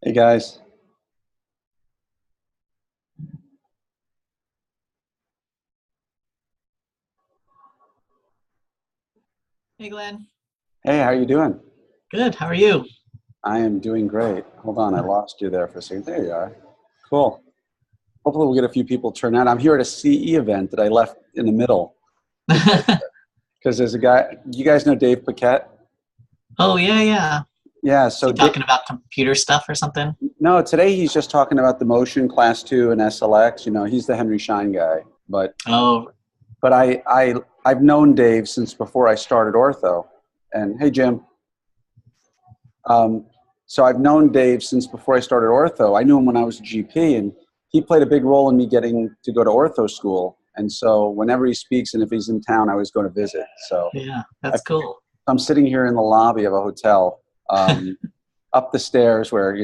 Hey guys. Hey Glenn. Hey, how are you doing? Good. How are you? I am doing great. Hold on, I lost you there for a second. There you are. Cool. Hopefully we'll get a few people turn out. I'm here at a CE event that I left in the middle because there's a guy. You guys know Dave Paquette? Oh yeah, yeah. Yeah. Is he talking about computer stuff or something? No, today he's just talking about the Motion Class 2 and SLX. He's the Henry Schein guy. But Oh, but I've known Dave since before I started ortho. And hey Jim. Um, so I've known Dave since before I started ortho. I knew him when I was a GP, and he played a big role in me getting to go to ortho school. And so whenever he speaks and if he's in town, I always go to visit. So yeah, I, that's cool. I'm sitting here in the lobby of a hotel, up the stairs where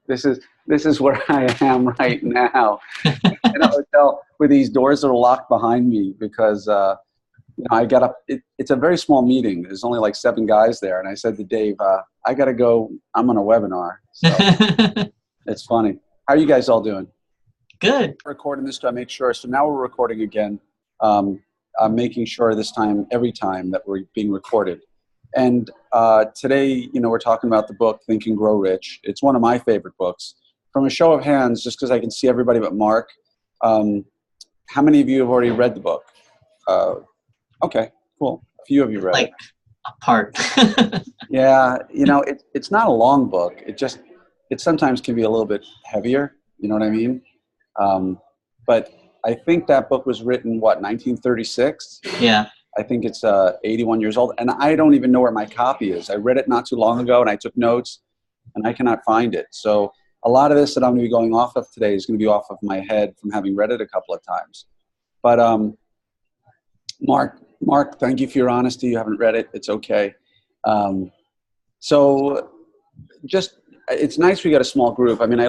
this is where I am right now in a hotel where these doors are locked behind me because I got up. It's a very small meeting. There's only like 7 guys there, and I said to Dave, "I got to go. I'm on a webinar." So it's funny. How are you guys all doing? Good. Recording this to make sure. So now we're recording again. Um, I'm making sure this time, every time, that we're being recorded. And today, we're talking about the book Think and Grow Rich. It's one of my favorite books. From a show of hands, just because I can see everybody but Mark, um, how many of you have already read the book? Okay, cool. A few of you read it. Like a part. Yeah, it's not a long book. It sometimes can be a little bit heavier. You know what I mean? But I think that book was written, what, 1936? Yeah. I think it's 81 years old, and I don't even know where my copy is. I read it not too long ago, and I took notes, and I cannot find it. So a lot of this that I'm going to be going off of today is going to be off of my head from having read it a couple of times. But Mark, thank you for your honesty. You haven't read it. It's okay. So just, it's nice we got a small group. I mean,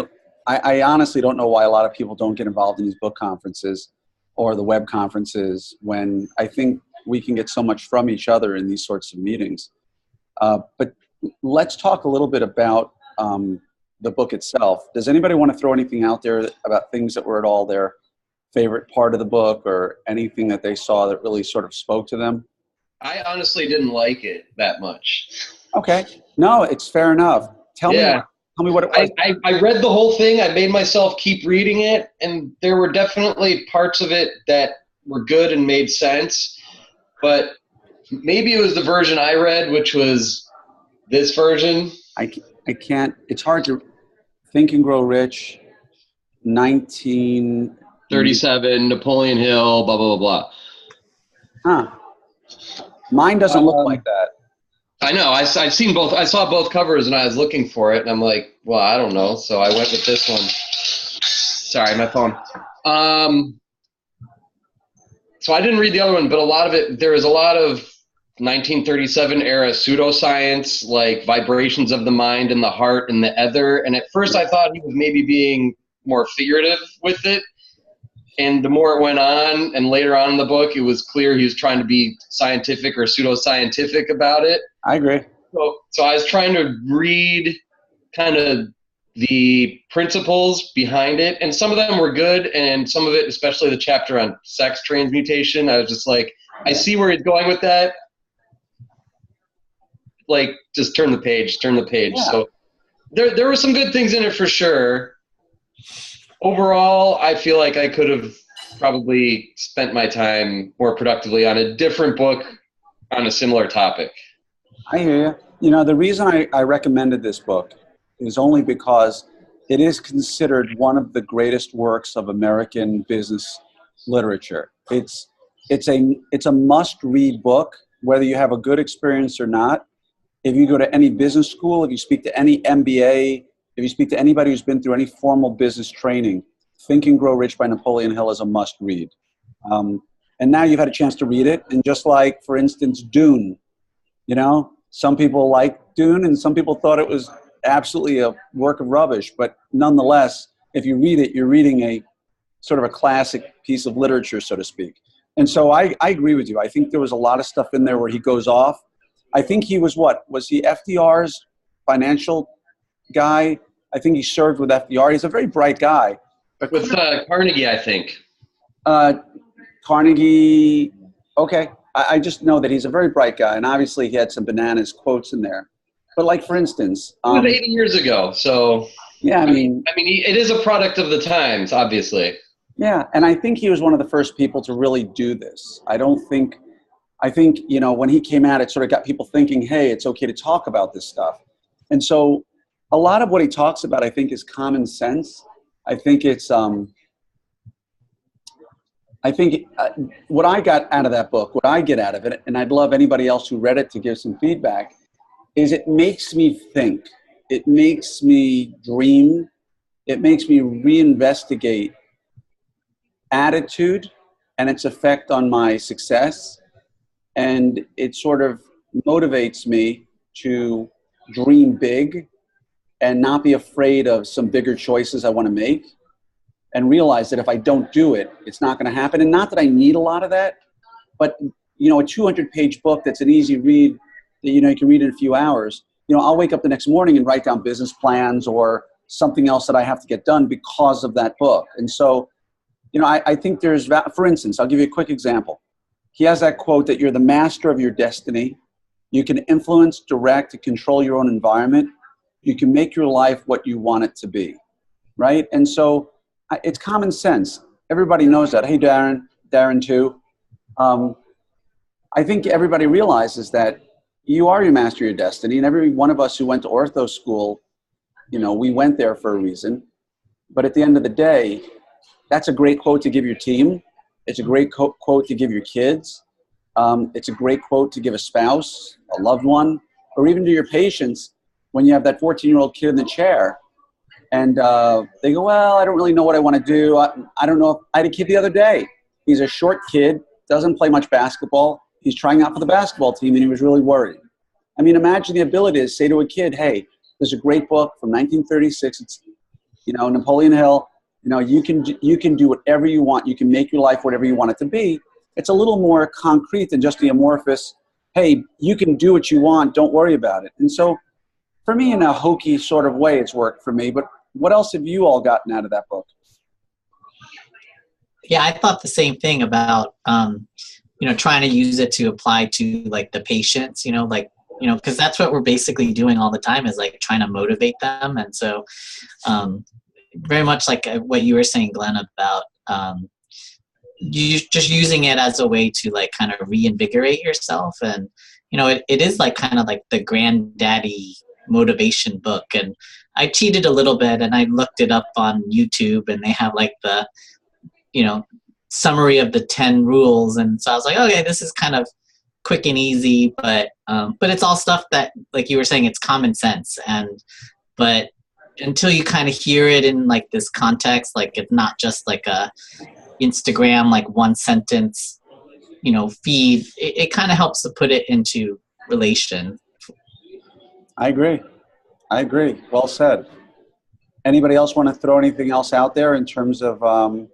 I honestly don't know why a lot of people don't get involved in these book conferences or the web conferences when I think we can get so much from each other in these sorts of meetings. But let's talk a little bit about the book itself. Does anybody want to throw anything out there about things that were at all their favorite part of the book or anything that they saw that really sort of spoke to them? I honestly didn't like it that much. Okay. No, it's fair enough. Tell me Yeah, what it was. I read the whole thing. I made myself keep reading it, and there were definitely parts of it that were good and made sense. But maybe it was the version I read, which was this version. I can't, it's hard to Think and Grow Rich, 19. 37, Napoleon Hill, blah, blah, blah, Huh. Mine doesn't look like that. I know. I've seen both. I saw both covers, and I was looking for it, and I'm like, well, I don't know. So I went with this one. Sorry, my phone. So I didn't read the other one, but a lot of it, there was a lot of 1937 era pseudoscience, like vibrations of the mind and the heart and the ether. And at first I thought he was maybe being more figurative with it. And the more it went on, and later on in the book, it was clear he was trying to be scientific or pseudoscientific about it. I agree. So I was trying to read kind of the principles behind it, and some of them were good, and some of it, especially the chapter on sex transmutation, I was just like, I see where he's going with that. Like, just turn the page. Yeah. So there were some good things in it for sure. Overall, I feel like I could have probably spent my time more productively on a different book on a similar topic. I hear you. The reason I recommended this book is only because it is considered one of the greatest works of American business literature. It's a must-read book, whether you have a good experience or not. If you go to any business school, if you speak to any MBA, if you speak to anybody who's been through any formal business training, Think and Grow Rich by Napoleon Hill is a must-read. And now you've had a chance to read it, and just like, for instance, Dune, some people liked Dune, and some people thought it was absolutely a work of rubbish. But nonetheless, if you read it, you're reading a sort of a classic piece of literature, so to speak. And so I agree with you. I think there was a lot of stuff in there where he goes off. I think he was what? Was he FDR's financial guy? I think he served with FDR. He's a very bright guy. But With Carnegie, I think. Carnegie, okay. I just know that he's a very bright guy, and obviously he had some bananas quotes in there. But like, for instance, it was 80 years ago, so yeah, I mean, it is a product of the times, obviously. Yeah, and I think he was one of the first people to really do this. I think, you know, when he came out, it sort of got people thinking, hey, it's okay to talk about this stuff. And so a lot of what he talks about, I think, is common sense. I think it's, what I got out of that book, what I get out of it, and I'd love anybody else who read it to give some feedback, is it makes me think. It makes me dream. It makes me reinvestigate attitude and its effect on my success. And it sort of motivates me to dream big and not be afraid of some bigger choices I want to make, and realize that if I don't do it, it's not going to happen. And not that I need a lot of that, but, you know, a 200-page book that's an easy read that, you know, you can read in a few hours. You know, I'll wake up the next morning and write down business plans or something else that I have to get done because of that book. And so, you know, I think there's, for instance, I'll give you a quick example. He has that quote that you're the master of your destiny. You can influence, direct, and control your own environment. You can make your life what you want it to be, right? And so it's common sense. Everybody knows that. Hey, Darren too. I think everybody realizes that you are your master of your destiny, and every one of us who went to ortho school, you know, we went there for a reason. But at the end of the day, that's a great quote to give your team. It's a great quote to give your kids. It's a great quote to give a spouse, a loved one, or even to your patients when you have that 14-year-old kid in the chair and they go, well, I don't really know what I want to do. I don't know. I had a kid the other day. He's a short kid, doesn't play much basketball. He's trying out for the basketball team, and he was really worried. I mean, imagine the ability to say to a kid, hey, there's a great book from 1936. It's, you know, Napoleon Hill. You know, you can do whatever you want. You can make your life whatever you want it to be. It's a little more concrete than just the amorphous, hey, you can do what you want. Don't worry about it. And so for me, in a hokey sort of way, it's worked for me. But what else have you all gotten out of that book? Yeah, I thought the same thing about, you know, trying to use it to apply to like the patients, you know, like, you know, because that's what we're basically doing all the time is like trying to motivate them. And so very much like what you were saying, Glenn, about you just using it as a way to like kind of reinvigorate yourself. And, you know, it is like kind of like the granddaddy motivation book. And I cheated a little bit and I looked it up on YouTube, and they have like the, you know, summary of the 10 rules. And so I was like, okay, this is kind of quick and easy, but it's all stuff that, like you were saying, it's common sense. But until you kind of hear it in like this context, like it's not just like a Instagram, like one sentence, you know, feed, it kind of helps to put it into relation. I agree. Well said. Anybody else want to throw anything else out there in terms of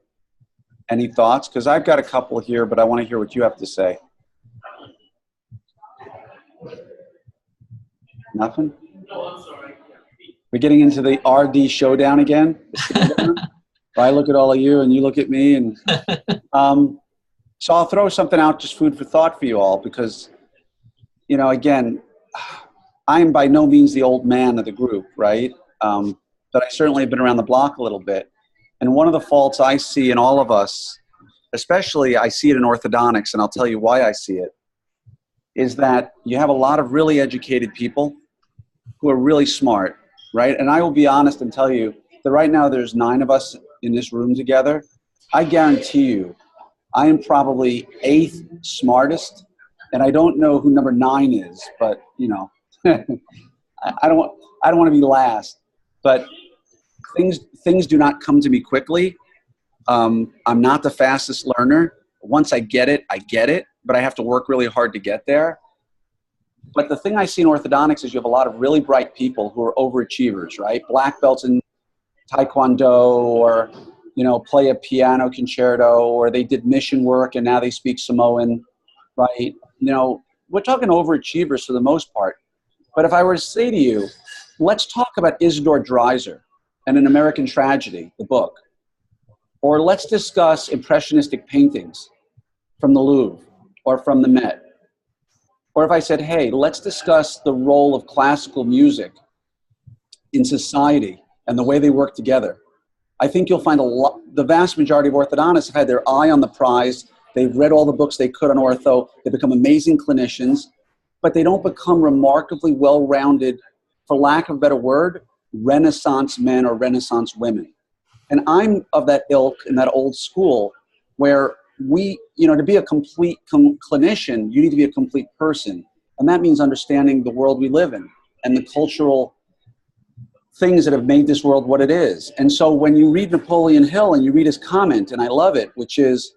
any thoughts? Because I've got a couple here, but I want to hear what you have to say. Nothing? No, I'm sorry. We're getting into the RD showdown again. I look at all of you and you look at me. And so I'll throw something out, just food for thought for you all, because, you know, again, I am by no means the old man of the group, right? But I certainly have been around the block a little bit. And one of the faults I see in all of us, especially I see it in orthodontics, and I'll tell you why I see it, is that you have a lot of really educated people who are really smart, right? And I will be honest and tell you that right now there's 9 of us in this room together. I guarantee you, I am probably 8th smartest, and I don't know who number 9 is, but you know, I don't want to be last. But things do not come to me quickly. I'm not the fastest learner. Once I get it, but I have to work really hard to get there. But the thing I see in orthodontics is you have a lot of really bright people who are overachievers, right? Black belts in Taekwondo, or, you know, play a piano concerto, or they did mission work and now they speak Samoan, right? You know, we're talking overachievers for the most part. But if I were to say to you, let's talk about Isidore Dreiser. and an American Tragedy, the book. Or let's discuss impressionistic paintings from the Louvre or from the Met. Or if I said, hey, let's discuss the role of classical music in society and the way they work together, I think you'll find the vast majority of orthodontists have had their eye on the prize. They've read all the books they could on ortho. They become amazing clinicians, but they don't become remarkably well-rounded, for lack of a better word, Renaissance men or Renaissance women. And I'm of that ilk in that old school where to be a complete clinician, you need to be a complete person. And that means understanding the world we live in and the cultural things that have made this world what it is. And so when you read Napoleon Hill and you read his comment, and I love it, which is,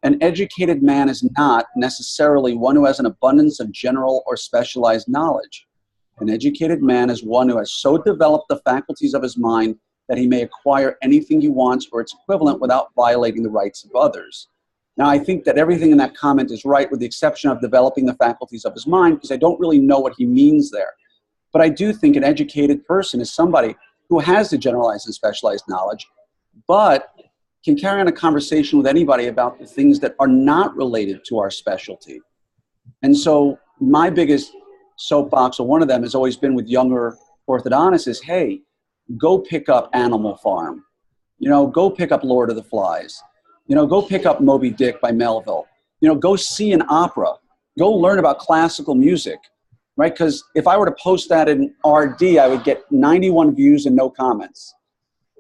an educated man is not necessarily one who has an abundance of general or specialized knowledge. An educated man is one who has so developed the faculties of his mind that he may acquire anything he wants or its equivalent without violating the rights of others. Now, I think that everything in that comment is right, with the exception of developing the faculties of his mind, because I don't really know what he means there. But I do think an educated person is somebody who has the generalized and specialized knowledge, but can carry on a conversation with anybody about the things that are not related to our specialty. And so my biggest soapbox, or one of them, has always been with younger orthodontists is, hey, go pick up Animal Farm. Go pick up Lord of the Flies. Go pick up Moby Dick by Melville. Go see an opera. Go learn about classical music, right? Because if I were to post that in RD, I would get 91 views and no comments.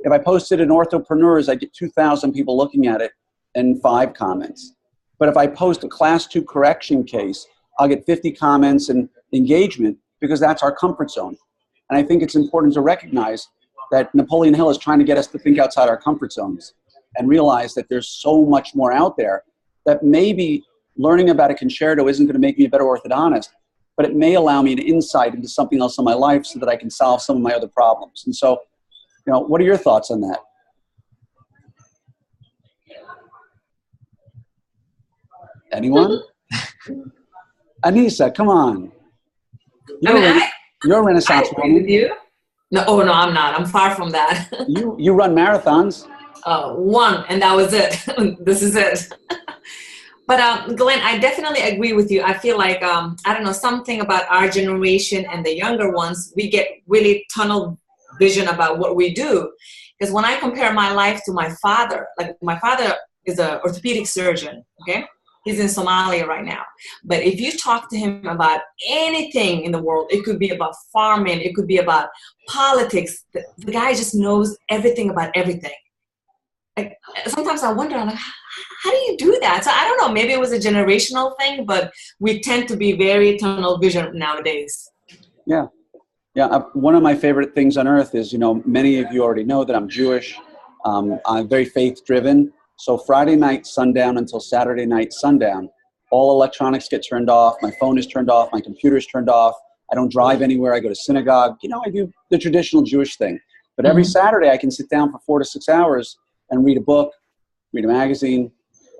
If I posted in Orthopreneurs, I'd get 2,000 people looking at it and 5 comments. But if I post a class 2 correction case, I'll get 50 comments and engagement, because that's our comfort zone. And I think it's important to recognize that Napoleon Hill is trying to get us to think outside our comfort zones and realize that there's so much more out there, that maybe learning about a concerto isn't going to make me a better orthodontist, but it may allow me an insight into something else in my life so that I can solve some of my other problems. And so, what are your thoughts on that? Anyone? Anissa, come on. You're a Renaissance woman. With you? No, no, I'm not. I'm far from that. You run marathons. One, and that was it. This is it. But Glenn, I definitely agree with you. I feel like, I don't know, something about our generation and the younger ones, we get really tunnel vision about what we do. Because when I compare my life to my father, like my father is an orthopedic surgeon, okay? He's in Somalia right now. But if you talk to him about anything in the world, it could be about farming, it could be about politics. The guy just knows everything about everything. Like, sometimes I wonder, like, how do you do that? So I don't know, maybe it was a generational thing, but we tend to be very tunnel vision nowadays. Yeah. Yeah, one of my favorite things on earth is, many of you already know that I'm Jewish. I'm very faith-driven. So Friday night sundown until Saturday night sundown, all electronics get turned off. My phone is turned off. My computer is turned off. I don't drive anywhere. I go to synagogue. I do the traditional Jewish thing. But every Saturday I can sit down for 4 to 6 hours and read a book, read a magazine.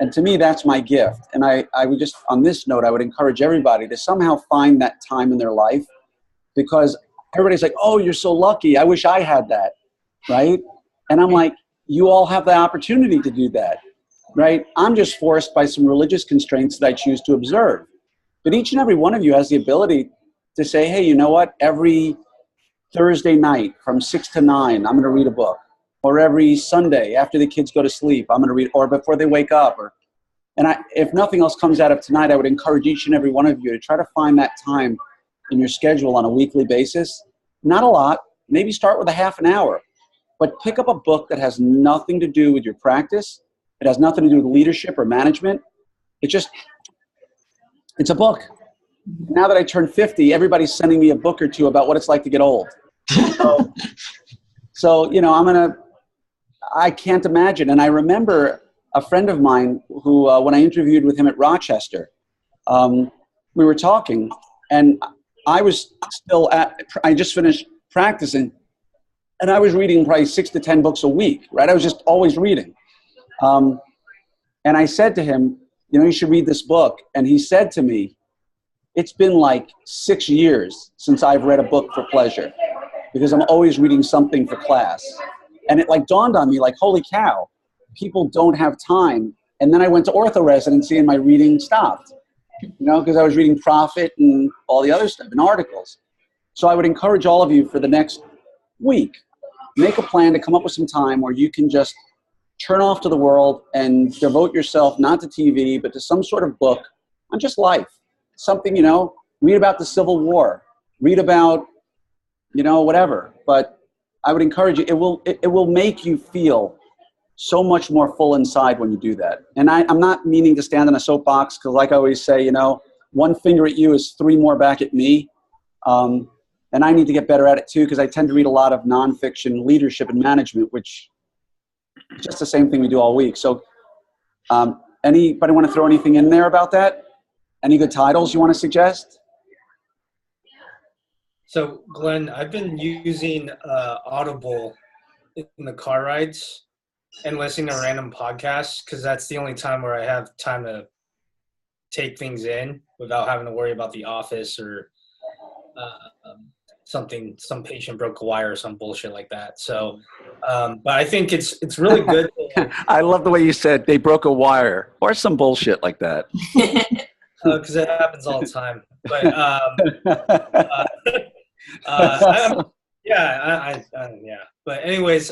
And to me, that's my gift. And I would just, on this note, I would encourage everybody to somehow find that time in their life, because everybody's like, oh, you're so lucky. I wish I had that, right? And I'm like, you all have the opportunity to do that, right? I'm just forced by some religious constraints that I choose to observe. But each and every one of you has the ability to say, hey, you know what? Every Thursday night from 6 to 9, I'm going to read a book. Or every Sunday after the kids go to sleep, I'm going to read, or before they wake up. If nothing else comes out of tonight, I would encourage each and every one of you to try to find that time in your schedule on a weekly basis. Not a lot. Maybe start with a half an hour. But pick up a book that has nothing to do with your practice. It has nothing to do with leadership or management. It's a book. Now that I turned 50, everybody's sending me a book or two about what it's like to get old. So I can't imagine. And I remember a friend of mine who, when I interviewed with him at Rochester, we were talking, and I was I just finished practicing, and I was reading probably 6 to 10 books a week, right? I was just always reading. And I said to him, you should read this book. And he said to me, it's been like 6 years since I've read a book for pleasure, because I'm always reading something for class. And it like dawned on me, like, holy cow, people don't have time. And then I went to ortho residency and my reading stopped, you know, because I was reading Profit and all the other stuff and articles. So I would encourage all of you for the next week, make a plan to come up with some time where you can just turn off to the world and devote yourself not to TV, but to some sort of book on just life. Something, you know, read about the Civil War, read about, you know, whatever. But I would encourage you, it will make you feel so much more full inside when you do that. And I'm not meaning to stand on a soapbox, because like I always say, you know, one finger at you is three more back at me. And I need to get better at it too, because I tend to read a lot of nonfiction leadership and management, which is just the same thing we do all week. So anybody want to throw anything in there about that? Any good titles you want to suggest? So Glenn, I've been using Audible in the car rides and listening to random podcasts, because that's the only time where I have time to take things in without having to worry about The Office or some patient broke a wire or some bullshit like that. So, but I think it's really good. I love the way you said they broke a wire or some bullshit like that. Because it happens all the time. But yeah. But anyways,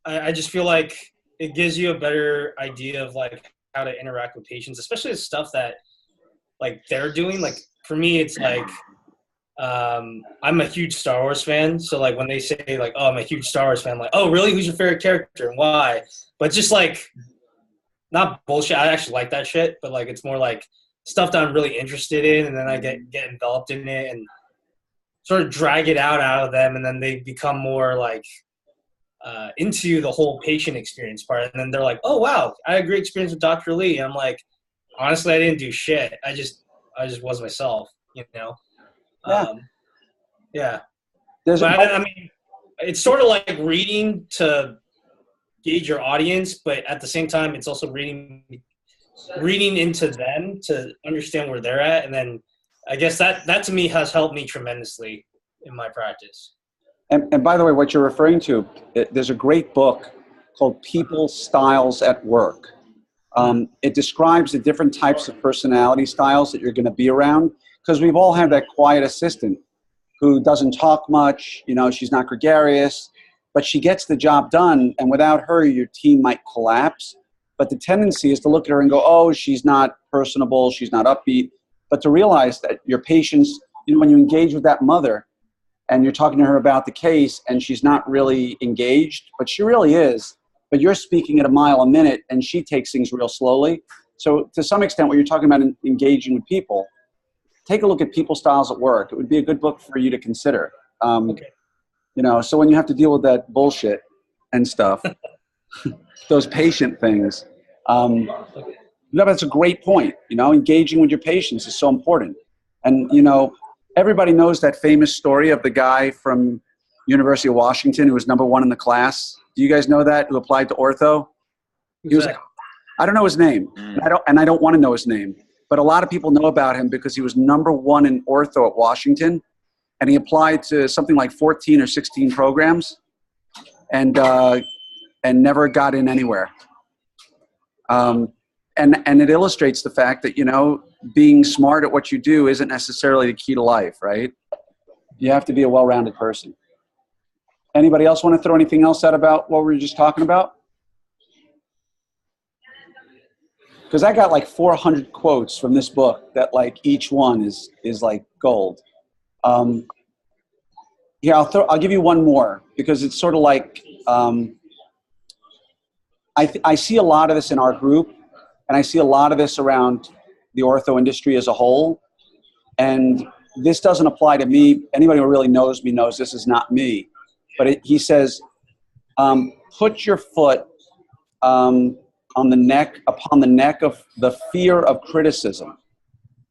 I just feel like it gives you a better idea of like how to interact with patients, especially the stuff that like they're doing. Like for me, it's like I'm a huge Star Wars fan. So like when they say like, oh, I'm a huge Star Wars fan, I'm like, oh, really? Who's your favorite character and why? But just like not bullshit. I actually like that shit, but like it's more like stuff that I'm really interested in, and then I get enveloped in it and sort of drag it out of them, and then they become more like into the whole patient experience part. And then they're like, oh wow, I had a great experience with Dr. Lee. And I'm like, honestly, I didn't do shit. I just was myself, you know? Yeah. But I mean, it's sort of like reading to gauge your audience, but at the same time, it's also reading into them to understand where they're at. And then I guess that to me has helped me tremendously in my practice. And by the way, what you're referring to, there's a great book called People Styles at Work. It describes the different types of personality styles that you're going to be around, because we've all had that quiet assistant who doesn't talk much, you know, she's not gregarious, but she gets the job done, and without her, your team might collapse. But the tendency is to look at her and go, oh, she's not personable, she's not upbeat, but to realize that your patients, you know, when you engage with that mother, and you're talking to her about the case and she's not really engaged, but she really is, but you're speaking at a mile a minute and she takes things real slowly. So to some extent, when you're talking about engaging with people, take a look at People Styles at Work. It would be a good book for you to consider. Okay. You know, so when you have to deal with that bullshit and stuff, those patient things, that's a great point. You know, engaging with your patients is so important. And, you know, everybody knows that famous story of the guy from University of Washington who was #1 in the class. Do you guys know that, who applied to ortho? He was like, I don't know his name, and I don't want to know his name, but a lot of people know about him because he was #1 in ortho at Washington, and he applied to something like 14 or 16 programs, and never got in anywhere. And it illustrates the fact that, you know, being smart at what you do isn't necessarily the key to life, right? You have to be a well-rounded person. Anybody else want to throw anything else out about what we were just talking about? Because I got like 400 quotes from this book that like each one is like gold. Here, I'll give you one more, because it's sort of like, I see a lot of this in our group, and I see a lot of this around the ortho industry as a whole. And this doesn't apply to me. Anybody who really knows me knows this is not me. But he says, put your foot upon the neck of the fear of criticism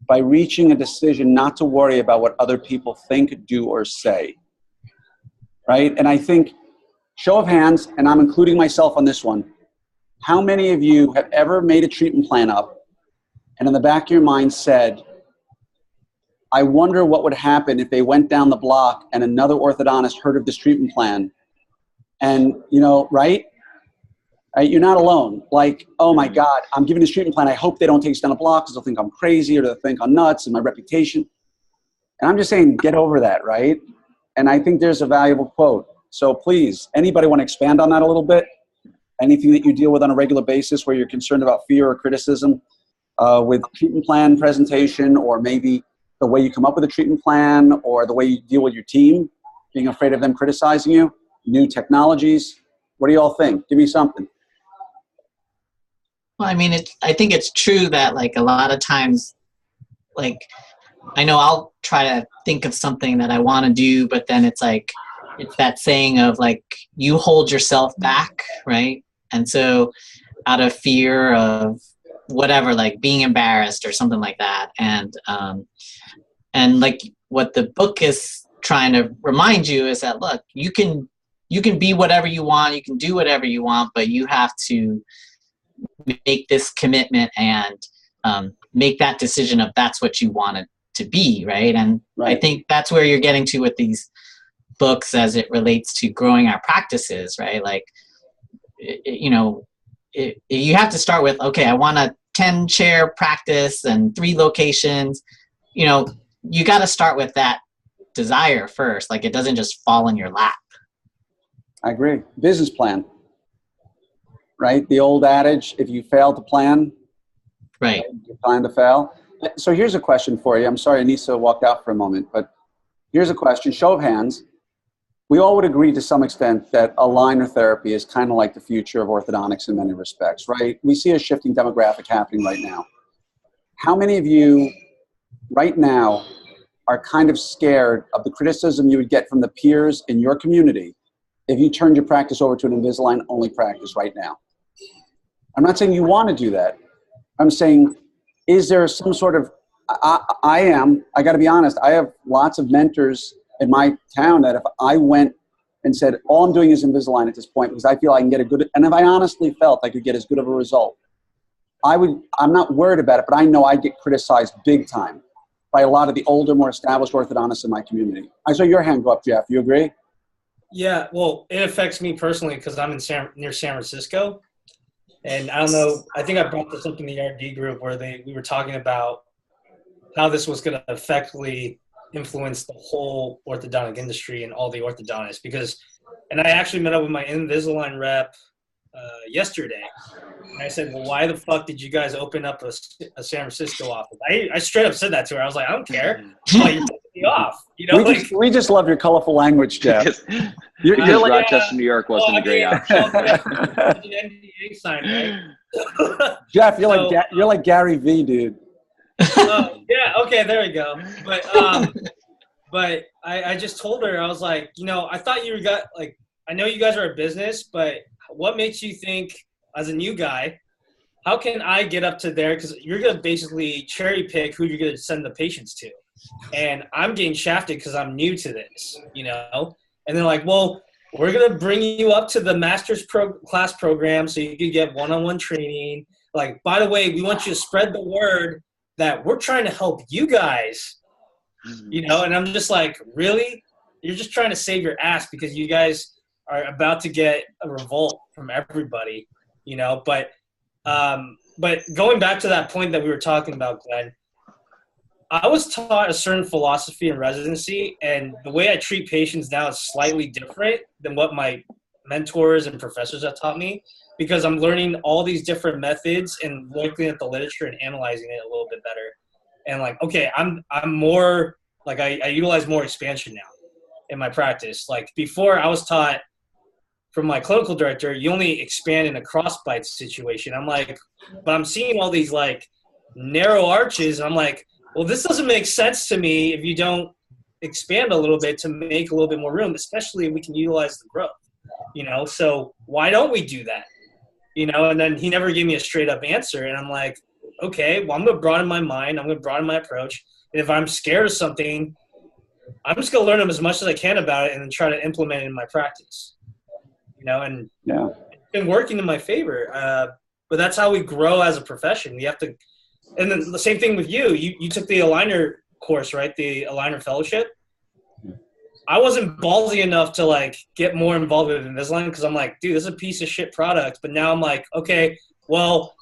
by reaching a decision not to worry about what other people think, do, or say. Right? And I think, show of hands, and I'm including myself on this one, how many of you have ever made a treatment plan up and in the back of your mind said, I wonder what would happen if they went down the block and another orthodontist heard of this treatment plan And, right? You're not alone. Like, oh my God, I'm giving this treatment plan. I hope they don't take stand-up block because they'll think I'm crazy or they'll think I'm nuts and my reputation. And I'm just saying, get over that, right? And I think there's a valuable quote. So please, anybody want to expand on that a little bit? Anything that you deal with on a regular basis where you're concerned about fear or criticism with treatment plan presentation, or maybe the way you come up with a treatment plan, or the way you deal with your team, being afraid of them criticizing you, new technologies. What do you all think? Give me something. Well, I mean, I think it's true that like a lot of times, like, I know I'll try to think of something that I want to do, but then it's like, it's that saying of like, you hold yourself back, right? And so out of fear of whatever, like being embarrassed or something like that. And like what the book is trying to remind you is that, look, you can be whatever you want, you can do whatever you want, but you have to make this commitment and make that decision of that's what you want it to be, right? And right. I think that's where you're getting to with these books as it relates to growing our practices, right? Like, you have to start with, okay, I want a 10-chair practice and 3 locations. You got to start with that desire first. Like, it doesn't just fall in your lap. I agree. Business plan, right? The old adage, if you fail to plan, right, you plan to fail. So here's a question for you. I'm sorry, Anissa walked out for a moment, but here's a question. Show of hands. We all would agree to some extent that aligner therapy is kind of like the future of orthodontics in many respects, right? We see a shifting demographic happening right now. How many of you right now are kind of scared of the criticism you would get from the peers in your community if you turned your practice over to an Invisalign only practice right now? I'm not saying you want to do that. I'm saying, is there some sort of, I got to be honest, I have lots of mentors in my town that if I went and said, all I'm doing is Invisalign at this point because I feel I can get a good, and if I honestly felt I could get as good of a result, I'm not worried about it, but I know I get criticized big time by a lot of the older, more established orthodontists in my community. I saw your hand go up, Jeff. You agree? Yeah, well, it affects me personally because I'm near San Francisco. And I don't know, I think I brought this up in the RD group where we were talking about how this was going to effectively influence the whole orthodontic industry and all the orthodontists. And I actually met up with my Invisalign rep yesterday. And I said, well, why the fuck did you guys open up a San Francisco office? I straight up said that to her. I was like, I don't care. Like, you're taking me off. We just love your colorful language, Jeff. You're like, Rochester, New York wasn't a great option. An NDA sign, right? Jeff, you're like Gary V, dude. Yeah, okay, there we go. But I just told her, I was like, I thought I know you guys are a business, but what makes you think, as a new guy, how can I get up to there? Because you're going to basically cherry pick who you're going to send the patients to. And I'm getting shafted because I'm new to this, And they're like, well, we're going to bring you up to the master's class program so you can get one-on-one training. Like, by the way, we want you to spread the word that we're trying to help you guys, And I'm just like, really? You're just trying to save your ass because you guys are about to get a revolt from everybody, But going back to that point that we were talking about, Glenn, I was taught a certain philosophy in residency, and the way I treat patients now is slightly different than what my mentors and professors have taught me, because I'm learning all these different methods and looking at the literature and analyzing it a little bit better. And like, okay, I'm more like, I utilize more expansion now in my practice. Like before I was taught from my clinical director, you only expand in a crossbite situation. I'm like, but I'm seeing all these like narrow arches. And I'm like, well, this doesn't make sense to me if you don't expand a little bit to make a little bit more room, especially if we can utilize the growth, So why don't we do that? And then he never gave me a straight up answer. And I'm like, okay, well, I'm going to broaden my mind. I'm going to broaden my approach. And if I'm scared of something, I'm just going to learn them as much as I can about it and then try to implement it in my practice. And yeah, it's been working in my favor. But that's how we grow as a profession. We have to, and then the same thing with you. You took the aligner course, right? The aligner fellowship. I wasn't ballsy enough to like get more involved with Invisalign because I'm like, dude, this is a piece of shit product. But now I'm like, okay, well,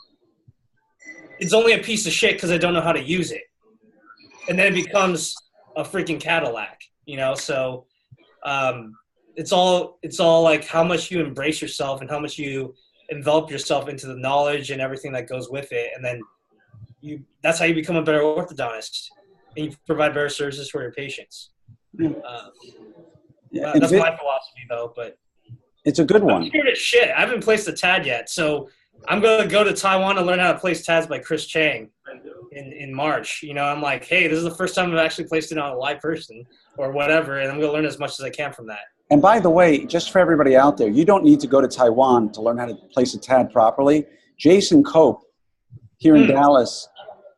it's only a piece of shit because I don't know how to use it. And then it becomes a freaking Cadillac, you know? So it's all like how much you embrace yourself and how much you envelop yourself into the knowledge and everything that goes with it. And then that's how you become a better orthodontist and you provide better services for your patients. That's my philosophy, though. But it's a good one. I'm scared as shit. I haven't placed a TAD yet, so I'm gonna go to Taiwan and learn how to place TADs by Chris Chang in March. You know, I'm like, hey, this is the first time I've actually placed it on a live person or whatever, and I'm gonna learn as much as I can from that. And by the way, just for everybody out there, you don't need to go to Taiwan to learn how to place a TAD properly. Jason Cope here in Dallas,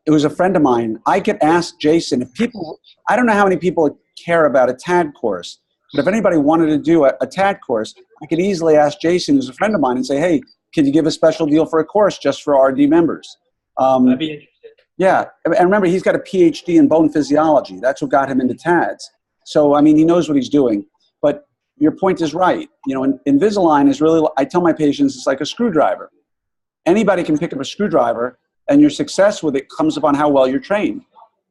it was a friend of mine. I could ask Jason if people. I don't know how many people care about a TAD course. But if anybody wanted to do a TAD course, I could easily ask Jason, who's a friend of mine, and say, hey, can you give a special deal for a course just for RD members? I'd be interested. Yeah. And remember, he's got a PhD in bone physiology. That's what got him into TADs. So, I mean, he knows what he's doing. But your point is right. You know, Invisalign is really, I tell my patients, it's like a screwdriver. Anybody can pick up a screwdriver, and your success with it comes upon how well you're trained,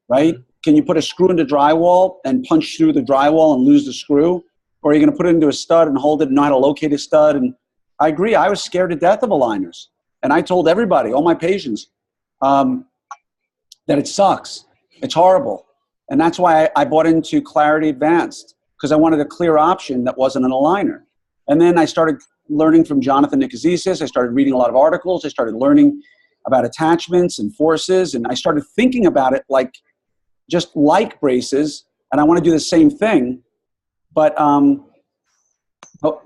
right? Can you put a screw into drywall and punch through the drywall and lose the screw? Or are you going to put it into a stud and hold it and know how to locate a stud? And I agree. I was scared to death of aligners. And I told everybody, all my patients, that it sucks. It's horrible. And that's why I bought into Clarity Advanced, because I wanted a clear option that wasn't an aligner. And then I started learning from Jonathan Nicozisis. I started reading a lot of articles. I started learning about attachments and forces. And I started thinking about it just like braces, and I want to do the same thing, but,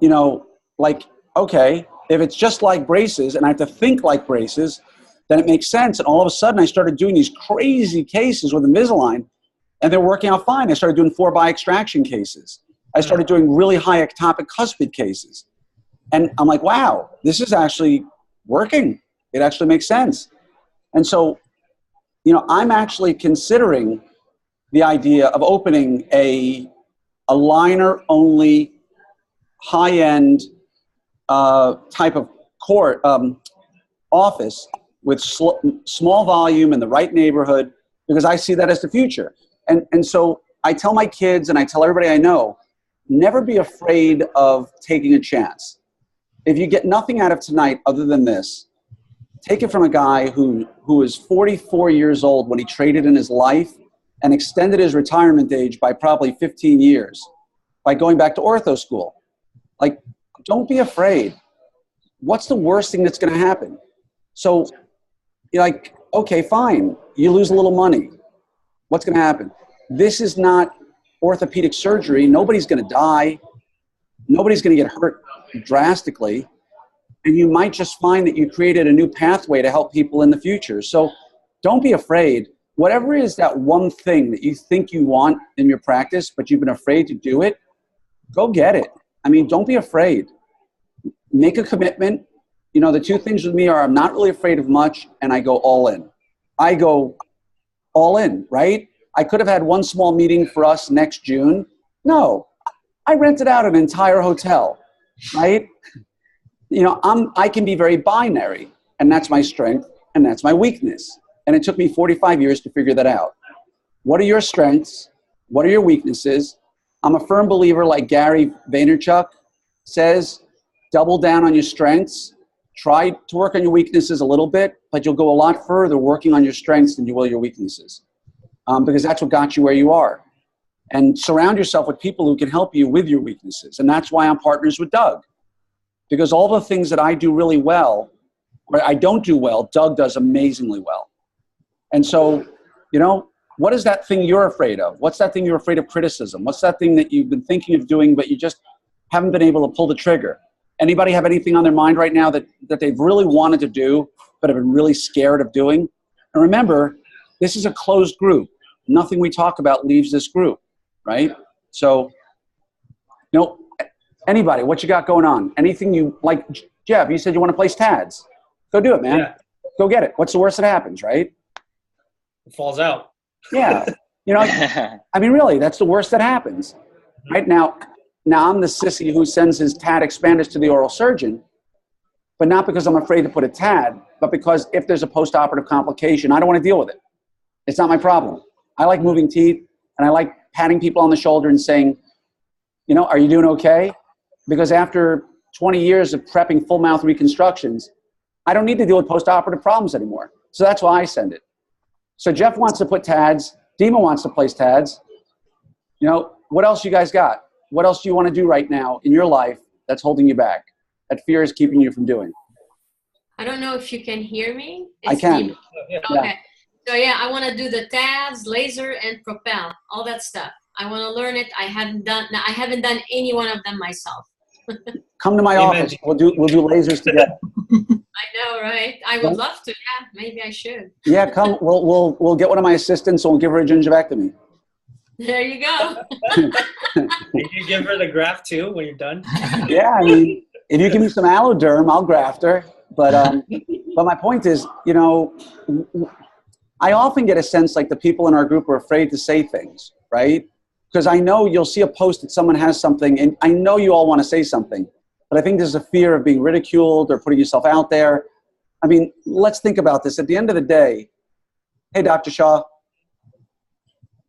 you know, like, okay, if it's just like braces and I have to think like braces, then it makes sense. And all of a sudden I started doing these crazy cases with Invisalign, and they're working out fine. I started doing 4-by extraction cases. I started doing really high ectopic cuspid cases. And I'm like, wow, this is actually working. It actually makes sense. And so, you know, I'm actually considering the idea of opening a aligner-only, high-end type of court office with small volume in the right neighborhood, because I see that as the future. And so I tell my kids and I tell everybody I know, never be afraid of taking a chance. If you get nothing out of tonight other than this, take it from a guy who is 44 years old when he traded in his life and extended his retirement age by probably 15 years by going back to ortho school. Like, don't be afraid. What's the worst thing that's going to happen? So you're like, okay, fine. You lose a little money. What's going to happen? This is not orthopedic surgery. Nobody's going to die. Nobody's going to get hurt drastically. And you might just find that you created a new pathway to help people in the future. So don't be afraid. Whatever is that one thing that you think you want in your practice, but you've been afraid to do it, go get it. I mean, don't be afraid. Make a commitment. You know, the two things with me are I'm not really afraid of much, and I go all in. I go all in, right? I could have had one small meeting for us next June. No, I rented out an entire hotel, right? You know, I can be very binary, and that's my strength, and that's my weakness. And it took me 45 years to figure that out. What are your strengths? What are your weaknesses? I'm a firm believer, like Gary Vaynerchuk says, double down on your strengths. Try to work on your weaknesses a little bit, but you'll go a lot further working on your strengths than you will your weaknesses, because that's what got you where you are. And surround yourself with people who can help you with your weaknesses. And that's why I'm partners with Doug, because all the things that I do really well, or I don't do well, Doug does amazingly well. And so, you know, what is that thing you're afraid of? What's that thing you're afraid of criticism? What's that thing that you've been thinking of doing, but you just haven't been able to pull the trigger? Anybody have anything on their mind right now that they've really wanted to do, but have been really scared of doing? And remember, this is a closed group. Nothing we talk about leaves this group, right? So, you know, anybody, what you got going on? Anything you like? Jeff, you said you want to place TADs. Go do it, man. Yeah. Go get it. What's the worst that happens, right? It falls out. Yeah. You know, I mean, really, that's the worst that happens. Right now I'm the sissy who sends his TAD expanders to the oral surgeon, but not because I'm afraid to put a TAD, but because if there's a postoperative complication, I don't want to deal with it. It's not my problem. I like moving teeth, and I like patting people on the shoulder and saying, you know, are you doing okay? Because after 20 years of prepping full mouth reconstructions, I don't need to deal with postoperative problems anymore. So that's why I send it. So Jeff wants to put TADs. Dima wants to place TADs. You know, what else you guys got? What else do you want to do right now in your life that's holding you back, that fear is keeping you from doing? I don't know if you can hear me. I can. Okay. So yeah, I want to do the TADs, laser, and propel, all that stuff. I want to learn it. I haven't done any one of them myself. Come to my office. We'll do lasers together. I know, right? I would love to. Yeah, maybe I should. Yeah, come. We'll get one of my assistants and we'll give her a gingivectomy. There you go. Can you give her the graft too when you're done? Yeah, I mean, if you give me some alloderm, I'll graft her. But my point is, you know, I often get a sense like the people in our group are afraid to say things, right? Because I know you'll see a post that someone has something, and I know you all want to say something, but I think there's a fear of being ridiculed or putting yourself out there. I mean, let's think about this. At the end of the day, hey, Dr. Shaw,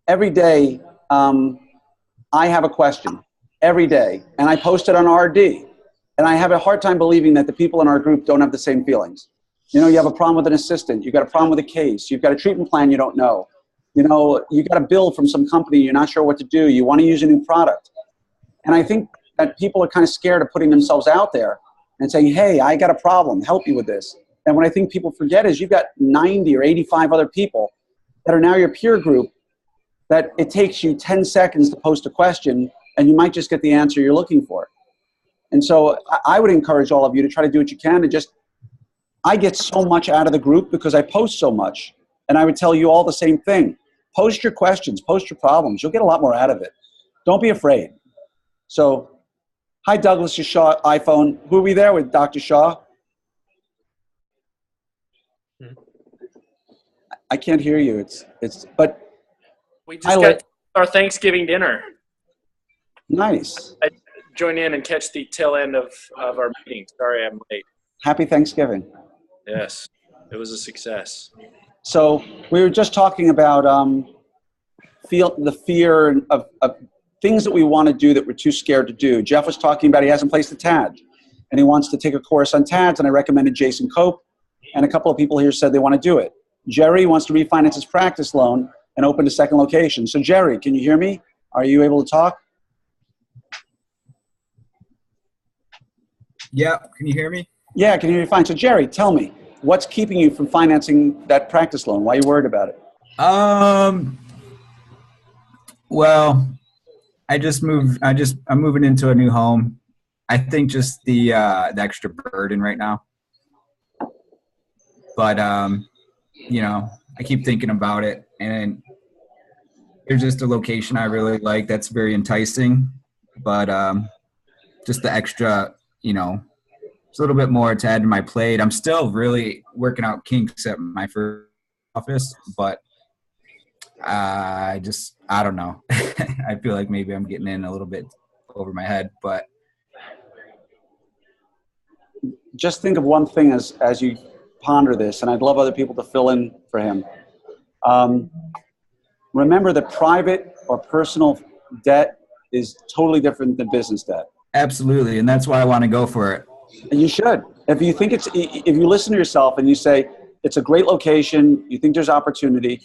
every day I have a question, every day, and I post it on RD, and I have a hard time believing that the people in our group don't have the same feelings. You know, you have a problem with an assistant, you've got a problem with a case, you've got a treatment plan you don't know. You know, you got a bill from some company, you're not sure what to do, you want to use a new product. And I think that people are kind of scared of putting themselves out there and saying, hey, I got a problem, help me with this. And what I think people forget is you've got 90 or 85 other people that are now your peer group that it takes you 10 seconds to post a question and you might just get the answer you're looking for. And so I would encourage all of you to try to do what you can and just, I get so much out of the group because I post so much. And I would tell you all the same thing. Post your questions, post your problems. You'll get a lot more out of it. Don't be afraid. So, hi, Douglas Shaw, iPhone. Who are we there with, Dr. Shaw? I can't hear you. But we just got our Thanksgiving dinner. Nice. I join in and catch the tail end of our meeting. Sorry, I'm late. Happy Thanksgiving. Yes, it was a success. So we were just talking about the fear of things that we want to do that we're too scared to do. Jeff was talking about he hasn't placed a TAD, and he wants to take a course on TADs, and I recommended Jason Cope, and a couple of people here said they want to do it. Jerry wants to refinance his practice loan and open a second location. So Jerry, can you hear me? Are you able to talk? Yeah, can you hear me? Yeah, I can hear you fine. So Jerry, tell me, what's keeping you from financing that practice loan? Why are you worried about it? Well, I'm moving into a new home. I think just the extra burden right now. But you know, I keep thinking about it, and there's just a location I really like that's very enticing, but just the extra, you know, it's a little bit more to add to my plate. I'm still really working out kinks at my first office, but I don't know. I feel like maybe I'm getting in a little bit over my head, but just think of one thing as you ponder this, and I'd love other people to fill in for him. Remember that private or personal debt is totally different than business debt. Absolutely, and that's why I want to go for it. And you should. If you listen to yourself and you say it's a great location, you think there's opportunity,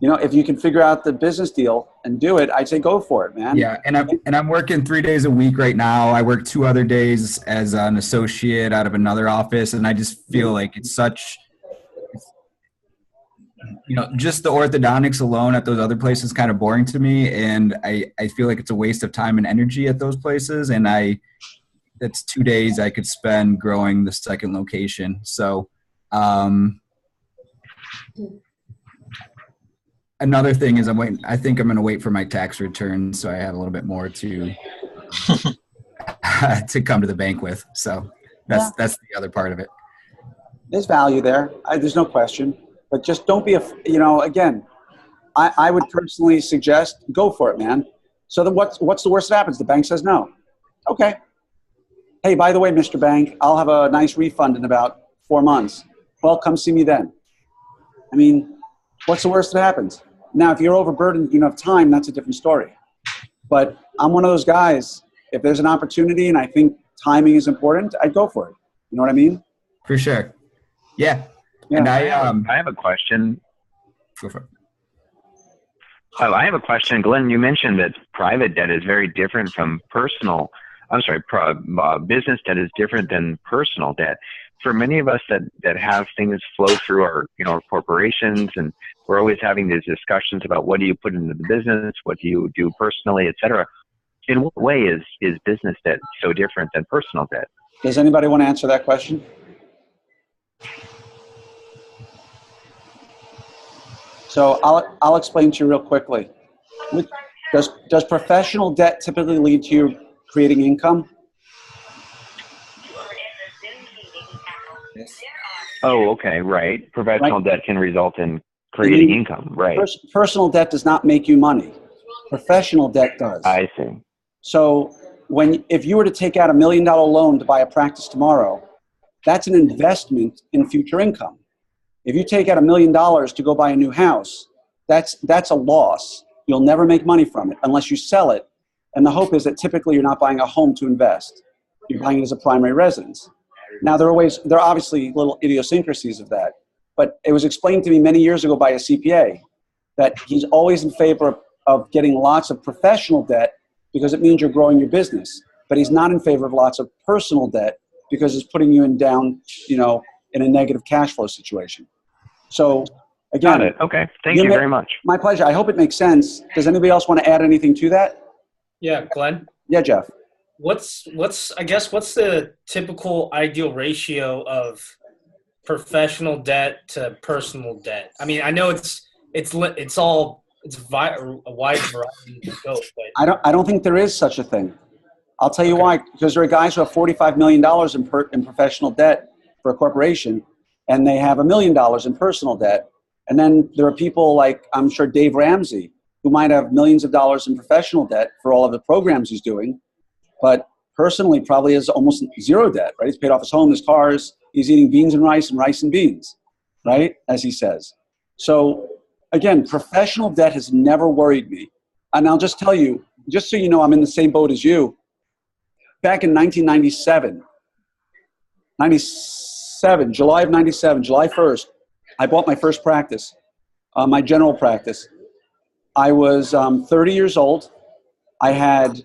you know, if you can figure out the business deal and do it, I'd say go for it, man. Yeah, and I'm working 3 days a week right now. I work 2 other days as an associate out of another office, and I just feel like it's such, you know, just the orthodontics alone at those other places is kind of boring to me, and I feel like it's a waste of time and energy at those places, and that's 2 days I could spend growing the second location. So another thing is I think I'm going to wait for my tax return so I have a little bit more to to come to the bank with. So that's the other part of it. There's value there. There's no question. But just don't be, again, I would personally suggest go for it, man. So then what's the worst that happens? The bank says no. Okay. Hey, by the way, Mr. Bank, I'll have a nice refund in about 4 months. Well, come see me then. I mean, what's the worst that happens? Now, if you're overburdened, you don't have time, that's a different story. But I'm one of those guys, if there's an opportunity and I think timing is important, I'd go for it. You know what I mean? For sure. Yeah. Yeah. And I have a question. Go for it. I have a question. Glenn, you mentioned that private debt is very different from personal. I'm sorry, business debt is different than personal debt. For many of us that have things flow through our, corporations, and we're always having these discussions about what do you put into the business, what do you do personally, et cetera. In what way is business debt so different than personal debt? Does anybody want to answer that question? So I'll explain to you real quickly. Does professional debt typically lead to you creating income? Oh, okay, right. Professional debt can result in creating income, right? Personal debt does not make you money. Professional debt does. I see. So if you were to take out $1 million loan to buy a practice tomorrow, that's an investment in future income. If you take out $1 million to go buy a new house, that's a loss. You'll never make money from it unless you sell it. And the hope is that typically you're not buying a home to invest. You're buying it as a primary residence. Now, there are obviously little idiosyncrasies of that. But it was explained to me many years ago by a CPA that he's always in favor of getting lots of professional debt because it means you're growing your business. But he's not in favor of lots of personal debt because it's putting you in a negative cash flow situation. So, again. Got it. Okay. Thank you very much. My pleasure. I hope it makes sense. Does anybody else want to add anything to that? Yeah, Glenn. Yeah, Jeff. What's the typical ideal ratio of professional debt to personal debt? I mean, I know it's a wide variety of scope, but I don't think there is such a thing. I'll tell you why. Because there are guys who have $45 million in professional debt for a corporation, and they have $1 million in personal debt. And then there are people like, I'm sure, Dave Ramsey, who might have millions of dollars in professional debt for all of the programs he's doing, but personally probably has almost zero debt, right? He's paid off his home, his cars. He's eating beans and rice and beans, right? As he says. So again, professional debt has never worried me. And I'll just tell you, just so you know, I'm in the same boat as you. Back in 1997, July of 97, July 1st, I bought my first practice, my general practice. I was 30 years old. I had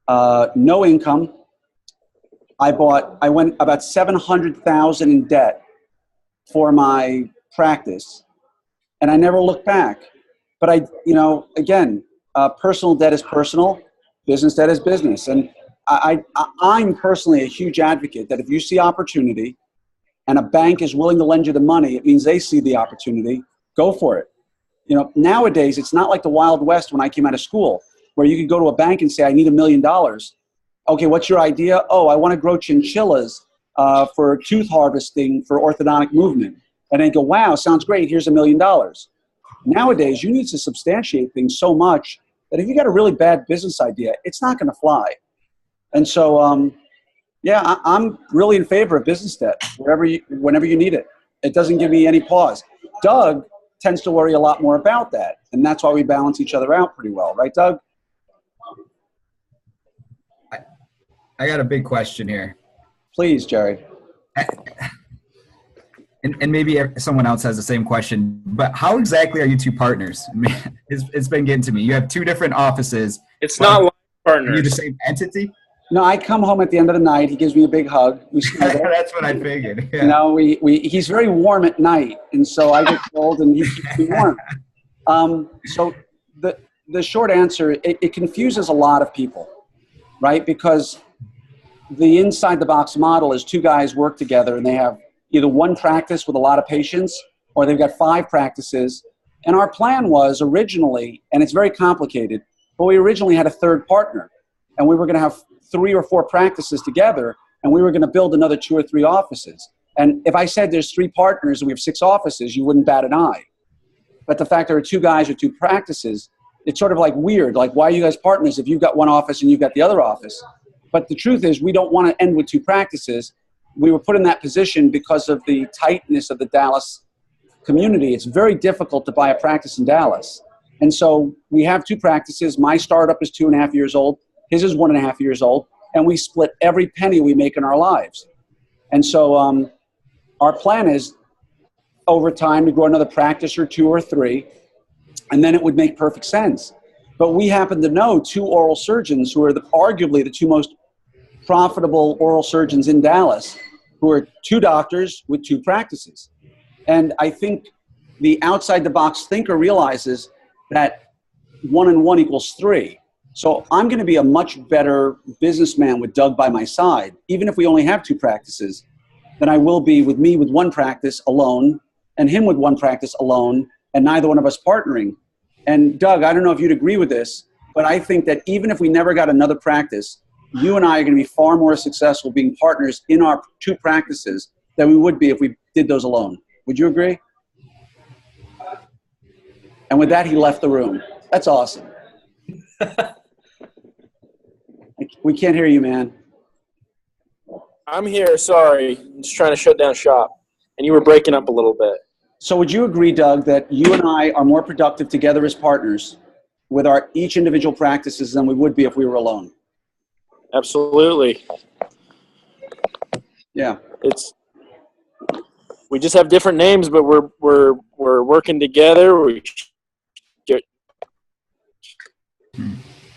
no income. I went about $700,000 in debt for my practice, and I never looked back. But again, personal debt is personal, business debt is business. And I'm personally a huge advocate that if you see opportunity and a bank is willing to lend you the money, it means they see the opportunity. Go for it. Nowadays, it's not like the Wild West when I came out of school, where you could go to a bank and say, I need $1 million. Okay, what's your idea? Oh, I want to grow chinchillas for tooth harvesting for orthodontic movement. And they go, wow, sounds great. Here's $1 million. Nowadays, you need to substantiate things so much that if you got a really bad business idea, it's not going to fly. And so, I'm really in favor of business debt whenever you need it. It doesn't give me any pause. Doug tends to worry a lot more about that, and that's why we balance each other out pretty well, right, Doug? I got a big question here. Please, Jerry. And maybe someone else has the same question, but how exactly are you two partners? It's been getting to me. You have two different offices. It's not life partners. Are you the same entity? No, I come home at the end of the night. He gives me a big hug. That's what I figured. Yeah. He's very warm at night, and so I get cold, and he keeps me warm. So the short answer, it confuses a lot of people, right? Because the inside the box model is two guys work together, and they have either one practice with a lot of patients, or they've got 5 practices. And our plan was originally, and it's very complicated, but we originally had a third partner, and we were going to have 3 or 4 practices together, and we were going to build another 2 or 3 offices. And if I said there's 3 partners and we have 6 offices, you wouldn't bat an eye. But the fact there are 2 guys or 2 practices it's sort of like weird. Like, why are you guys partners if you've got one office and you've got the other office? But the truth is, we don't want to end with 2 practices. We were put in that position because of the tightness of the Dallas community. It's very difficult to buy a practice in Dallas. And so we have 2 practices. My startup is 2.5 years old. His is 1.5 years old. And we split every penny we make in our lives. And so our plan is over time to grow another practice or 2 or 3. And then it would make perfect sense. But we happen to know 2 oral surgeons who are arguably the 2 most profitable oral surgeons in Dallas, who are 2 doctors with 2 practices. And I think the outside the box thinker realizes that 1 and 1 equals 3. So I'm going to be a much better businessman with Doug by my side, even if we only have 2 practices, than I will be with me with 1 practice alone and him with 1 practice alone and neither one of us partnering. And Doug, I don't know if you'd agree with this, but I think that even if we never got another practice, you and I are going to be far more successful being partners in our 2 practices than we would be if we did those alone. Would you agree? And with that, he left the room. That's awesome. We can't hear you, man. I'm here. Sorry. I'm just trying to shut down shop. And you were breaking up a little bit. So would you agree, Doug, that you and I are more productive together as partners with our each individual practices than we would be if we were alone? Absolutely. Yeah. We just have different names, but we're working together.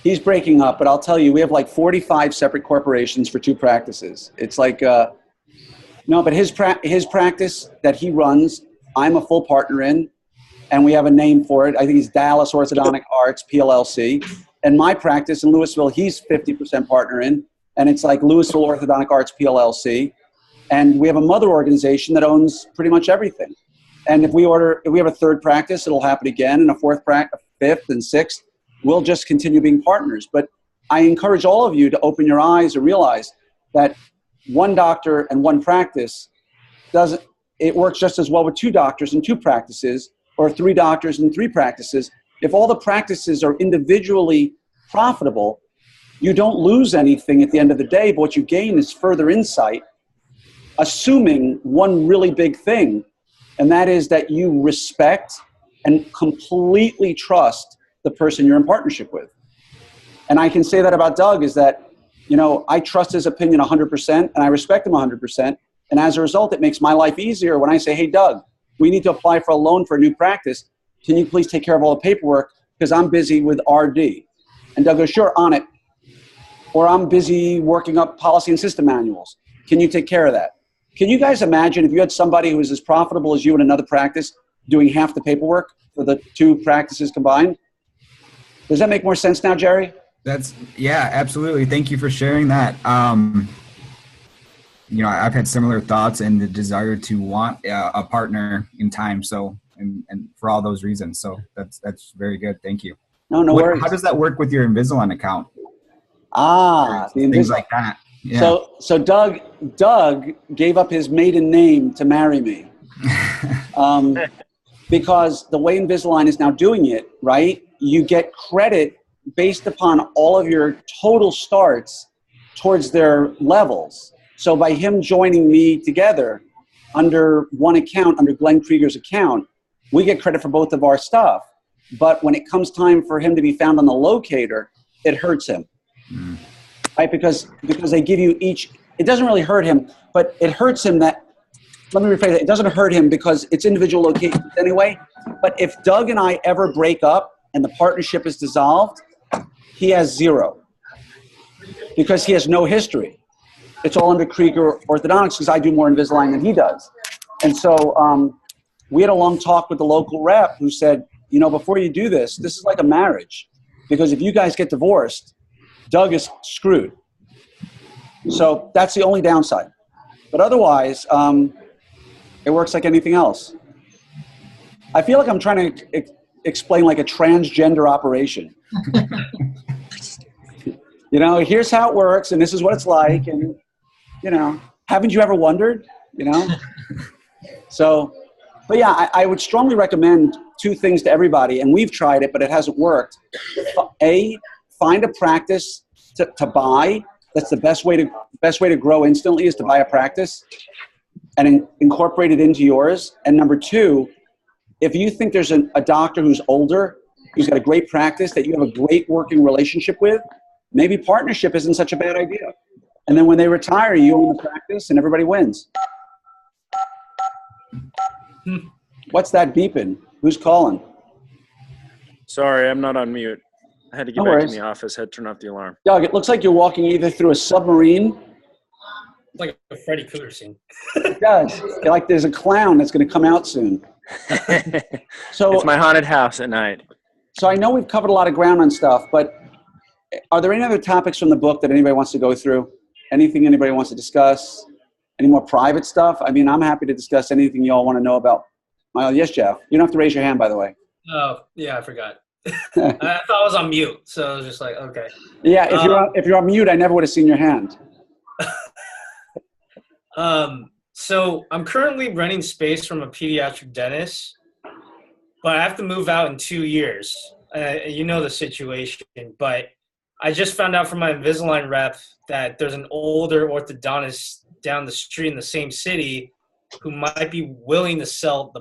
He's breaking up, but I'll tell you, we have like 45 separate corporations for 2 practices. It's like, no, but his practice that he runs, I'm a full partner in, and we have a name for it. I think it's Dallas Orthodontic Arts, PLLC. And my practice in Louisville, he's 50% partner in, and it's like Louisville Orthodontic Arts, PLLC. And we have a mother organization that owns pretty much everything. And if we have a 3rd practice, it'll happen again, and a 4th practice, 5th and 6th. We'll just continue being partners. But I encourage all of you to open your eyes and realize that 1 doctor and 1 practice it works just as well with 2 doctors and 2 practices, or 3 doctors and 3 practices. If all the practices are individually profitable, you don't lose anything at the end of the day, but what you gain is further insight, assuming one really big thing, and that is that you respect and completely trust the person you're in partnership with. And I can say that about Doug is that, you know, I trust his opinion 100% and I respect him 100%. And as a result, it makes my life easier when I say, hey, Doug, we need to apply for a loan for a new practice. Can you please take care of all the paperwork because I'm busy with RD? And Doug goes, sure, on it. Or I'm busy working up policy and system manuals. Can you take care of that? Can you guys imagine if you had somebody who was as profitable as you in another practice doing half the paperwork for the 2 practices combined? Does that make more sense now, Jerry? Yeah, absolutely. Thank you for sharing that. You know, I've had similar thoughts and the desire to want a partner in time. So, and for all those reasons. So that's very good. Thank you. No worries. How does that work with your Invisalign account? Things like that. Yeah. So Doug gave up his maiden name to marry me. Because the way Invisalign is now doing it, right? You get credit based upon all of your total starts towards their levels. So by him joining me together under 1 account, under Glenn Krieger's account, we get credit for both of our stuff. But when it comes time for him to be found on the locator, it hurts him. Right? Because they give you each, it doesn't really hurt him, but it hurts him that, let me rephrase it, it doesn't hurt him because it's individual locations anyway. But if Doug and I ever break up and the partnership is dissolved, he has 0 because he has no history. It's all under Krieger Orthodontics because I do more Invisalign than he does. And so we had a long talk with the local rep who said, you know, before you do this, this is like a marriage. Because if you guys get divorced, Doug is screwed. So that's the only downside. But otherwise, it works like anything else. I feel like I'm trying to explain like a transgender operation. You know, here's how it works, and this is what it's like, and, you know, haven't you ever wondered, you know? So But yeah, I would strongly recommend two things to everybody, and we've tried it, but it hasn't worked. A, find a practice to buy. That's the best way to grow instantly, is to buy a practice and incorporate it into yours. And number two, if you think there's a doctor who's older, who's got a great practice that you have a great working relationship with, maybe partnership isn't such a bad idea. And then when they retire, you own the practice and everybody wins. What's that beeping? Who's calling? Sorry, I'm not on mute. I had to get No back worries. in the office, had to turn off the alarm. Doug, it looks like you're walking either through a submarine. It's like a Freddy Krueger scene. It does. Like there's a clown that's going to come out soon. So It's my haunted house at night. So I know we've covered a lot of ground on stuff, but are there any other topics from the book that anybody wants to go through? Anything anybody wants to discuss? Any more private stuff? I mean, I'm happy to discuss anything you all want to know about. Yes, Jeff. You don't have to raise your hand, by the way. Oh, yeah, I forgot. I thought I was on mute, so I was just like, okay. Yeah, if you're on mute, I never would have seen your hand. So I'm currently renting space from a pediatric dentist, but I have to move out in 2 years. You know the situation, but I just found out from my Invisalign rep that there's an older orthodontist down the street in the same city who might be willing to sell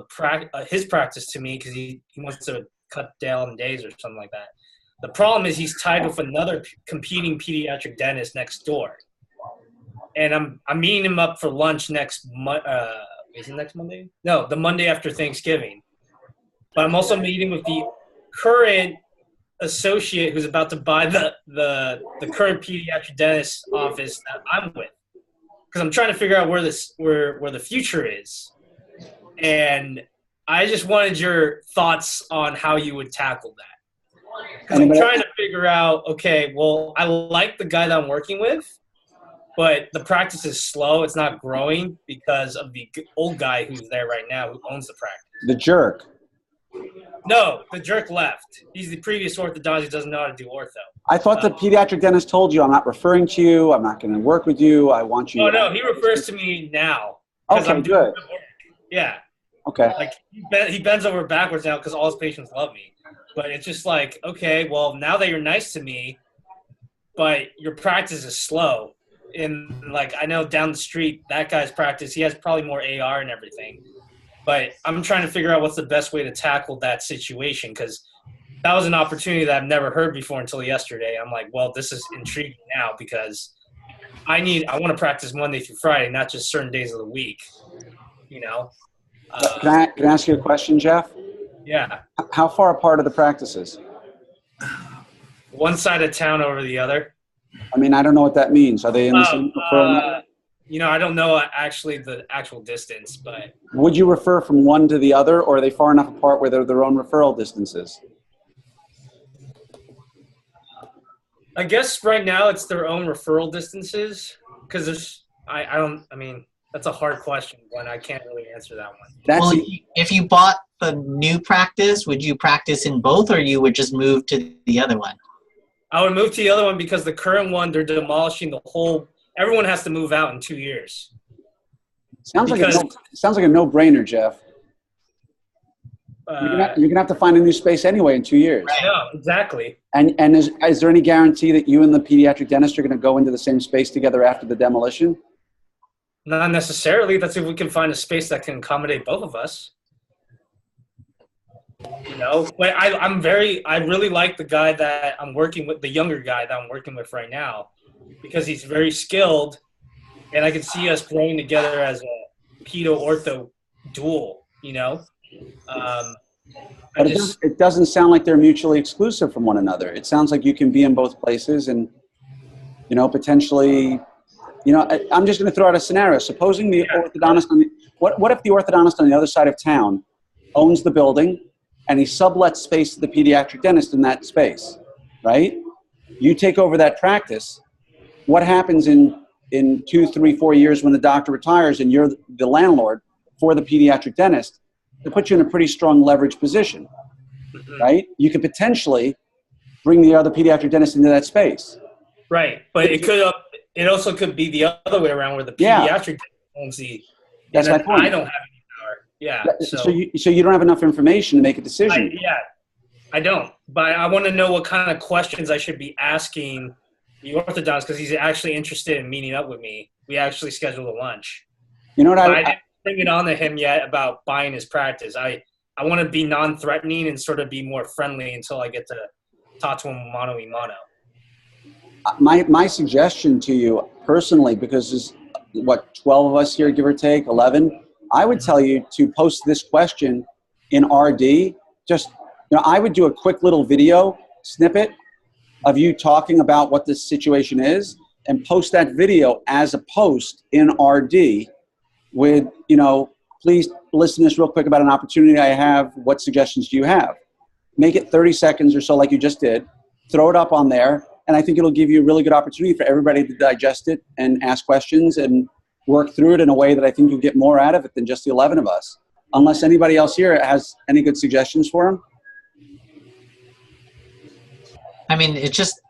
his practice to me because he wants to cut down days or something like that. The problem is he's tied with another competing pediatric dentist next door. And I'm meeting him up for lunch is it next Monday? No, the Monday after Thanksgiving. But I'm also meeting with the current associate who's about to buy the current pediatric dentist office that I'm with. Because I'm trying to figure out where the future is. And I just wanted your thoughts on how you would tackle that. Because I'm trying to figure out, okay, well, I like the guy that I'm working with, but the practice is slow. It's not growing because of the old guy who's there right now who owns the practice. The jerk. No, the jerk left. He's the previous orthodontist who doesn't know how to do ortho. I thought the pediatric dentist told you, I'm not referring to you. I'm not going to work with you. I want you. Oh, no, he refers to me now. Okay, I'm doing good. good work. Yeah. Okay. Like, he bends over backwards now because all his patients love me. But it's just like, okay, well, now that you're nice to me, but your practice is slow. And, like, I know down the street, that guy's practice, he has probably more AR and everything. But I'm trying to figure out what's the best way to tackle that situation because that was an opportunity that I've never heard before until yesterday. I'm like, well, this is intriguing now because I want to practice Monday through Friday, not just certain days of the week, you know? Can I ask you a question, Jeff? Yeah. How far apart are the practices? One side of town over the other. I mean, I don't know what that means. Are they in the same referral? You know, I don't know actually the actual distance, but. Would you refer from one to the other, or are they far enough apart where they're their own referral distances? I guess right now it's their own referral distances because that's a hard question, Glenn. I can't really answer that one. Well, if you bought the new practice, would you practice in both or you would just move to the other one? I would move to the other one because the current one, they're demolishing the whole – everyone has to move out in 2 years. Sounds like a no-brainer, Jeff. You're gonna have to find a new space anyway in 2 years. Right. No, exactly. And is there any guarantee that you and the pediatric dentist are going to go into the same space together after the demolition? Not necessarily. That's if we can find a space that can accommodate both of us. You know, but I really like the guy that I'm working with, the younger guy that I'm working with right now, because he's very skilled, and I can see us growing together as a pedo-ortho duel, you know? But it doesn't sound like they're mutually exclusive from one another. It sounds like you can be in both places and, you know, potentially, you know, I'm just going to throw out a scenario. Supposing the orthodontist, what if the orthodontist on the other side of town owns the building and he sublets space to the pediatric dentist in that space, right? You take over that practice. What happens in 2, 3, 4 years when the doctor retires and you're the landlord for the pediatric dentist? It puts you in a pretty strong leverage position, right? You could potentially bring the other pediatric dentist into that space. Right, but it also could be the other way around where the pediatric owns the. That's my point. I don't have any power. Yeah. So you don't have enough information to make a decision. I don't. But I want to know what kind of questions I should be asking the orthodontist because he's actually interested in meeting up with me. We actually scheduled a lunch. You know what? I didn't bring it on to him yet about buying his practice. I want to be non-threatening and sort of be more friendly until I get to talk to him mano a mano. My suggestion to you personally, because there's, 12 of us here, give or take, 11, I would tell you to post this question in RD. Just, I would do a quick little video snippet of you talking about what this situation is and post that video as a post in RD with, please listen to this real quick about an opportunity I have. What suggestions do you have? Make it 30 seconds or so like you just did. Throw it up on there. And I think it'll give you a really good opportunity for everybody to digest it and ask questions and work through it in a way that I think you'll get more out of it than just the 11 of us. Unless anybody else here has any good suggestions for him. I mean, it's just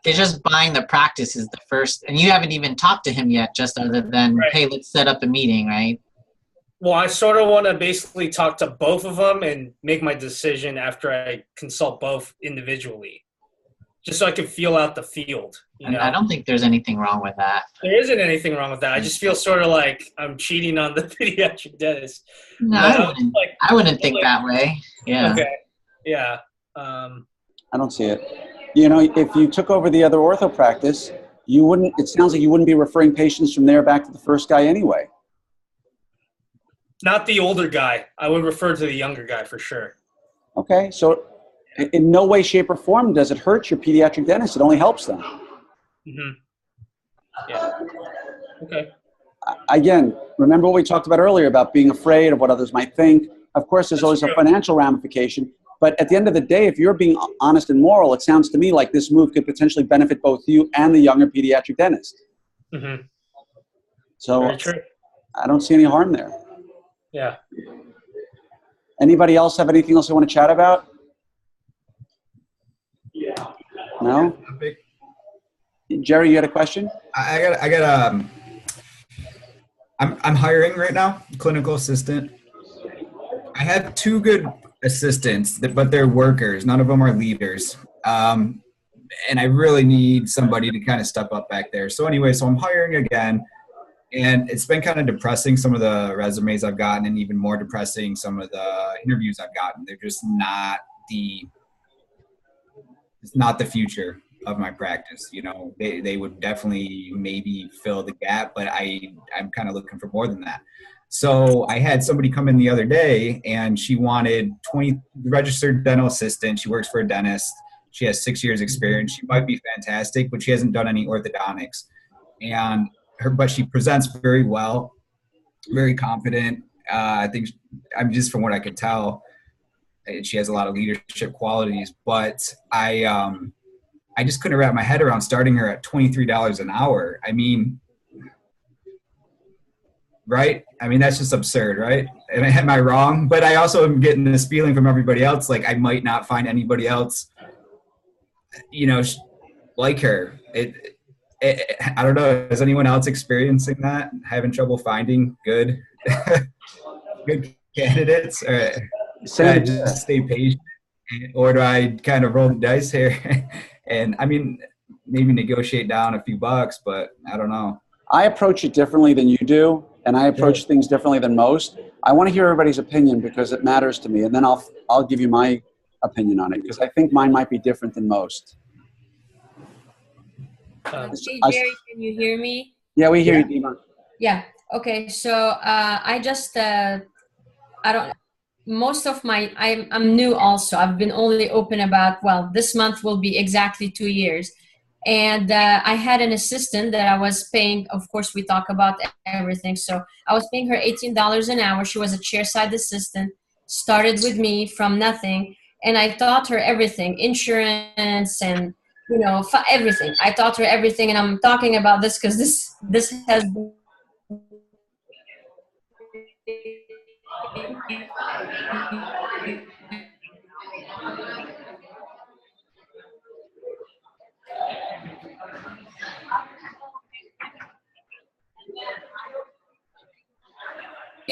buying the practice is the first, and you haven't even talked to him yet, just other than, right. Hey, let's set up a meeting, right? Well, I sort of want to basically talk to both of them and make my decision after I consult both individually. Just so I can feel out the field. I don't think there's anything wrong with that. There isn't anything wrong with that. I just feel sort of like I'm cheating on the pediatric dentist. No, I wouldn't think that way. Yeah. Okay. Yeah. I don't see it. If you took over the other ortho practice, it sounds like you wouldn't be referring patients from there back to the first guy anyway. Not the older guy. I would refer to the younger guy for sure. Okay. So in no way, shape, or form does it hurt your pediatric dentist. It only helps them. Mm-hmm. Yeah. Okay. Again, remember what we talked about earlier about being afraid of what others might think. Of course, there's always a financial ramification. But at the end of the day, if you're being honest and moral, it sounds to me like this move could potentially benefit both you and the younger pediatric dentist. Mm-hmm. So very true. I don't see any harm there. Yeah. Anybody else have anything else they want to chat about? Yeah. No? Jerry, you had a question? I'm hiring right now, clinical assistant. I have 2 good assistants, but they're workers. None of them are leaders. And I really need somebody to kind of step up back there. So anyway, I'm hiring again. And it's been kind of depressing, some of the resumes I've gotten, and even more depressing, some of the interviews I've gotten. They're just it's not the future of my practice. They would definitely maybe fill the gap, but I'm kind of looking for more than that. So I had somebody come in the other day, and she wanted 20 registered dental assistant. She works for a dentist. She has 6 years experience. She might be fantastic, but she hasn't done any orthodontics. But she presents very well, very confident. I think just from what I could tell, she has a lot of leadership qualities. But I just couldn't wrap my head around starting her at $23 an hour. I mean, right? I mean, that's just absurd, right? Am I wrong? But I also am getting this feeling from everybody else, like I might not find anybody else, like her. I don't know. Is anyone else experiencing that? Having trouble finding good candidates? Or should I just stay patient? Or do I kind of roll the dice here? And I mean, maybe negotiate down a few bucks, but I don't know. I approach it differently than you do, and I approach things differently than most. I want to hear everybody's opinion because it matters to me, and then I'll give you my opinion on it because I think mine might be different than most. Hey, Jerry, can you hear me? Yeah, we hear you, Dima. Yeah. Okay. So I just I'm new also. I've been only open about, this month will be exactly 2 years. And I had an assistant that I was paying. Of course, we talk about everything. So I was paying her $18 an hour. She was a chairside assistant, started with me from nothing. And I taught her everything, insurance and everything. I taught her everything, and I'm talking about this because this has been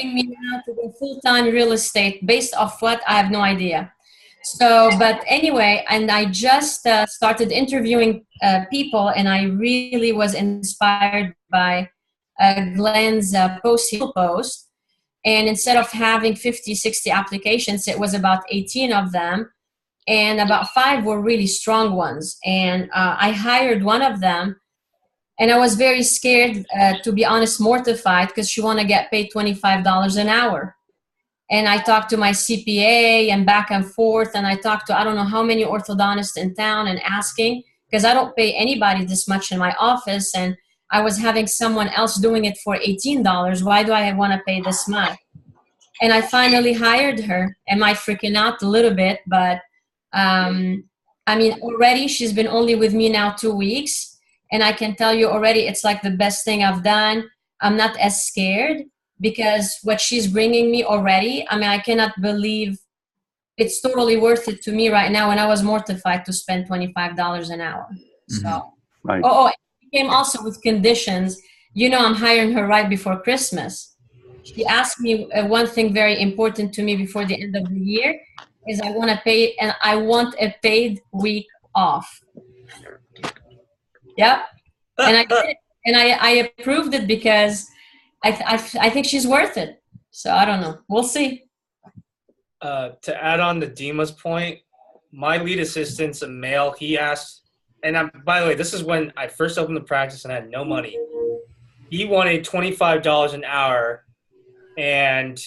me now to go full-time real estate based off what? I have no idea. So, but anyway, and I just started interviewing people, and I really was inspired by Glenn's post. And instead of having 50, 60 applications, it was about 18 of them. And about 5 were really strong ones. And I hired one of them. And I was very scared, to be honest, mortified, because she wanted to get paid $25 an hour. And I talked to my CPA and back and forth. And I talked to I don't know how many orthodontists in town and asking, because I don't pay anybody this much in my office. And I was having someone else doing it for $18. Why do I want to pay this much? And I finally hired her. Am I freaking out a little bit? But I mean, already she's been only with me now 2 weeks. And I can tell you already, it's like the best thing I've done. I'm not as scared because what she's bringing me already, I mean, I cannot believe it's totally worth it to me right now. And I was mortified to spend $25 an hour. So, Right. oh, it came also with conditions. You know, I'm hiring her right before Christmas. She asked me one thing very important to me before the end of the year is I want to pay, and I want a paid week off. Yep. And I did it, and I approved it because I think she's worth it. So I don't know. We'll see. To add on to Dima's point, my lead assistant's a male. He asked, and by the way, this is when I first opened the practice and I had no money. He wanted $25 an hour, and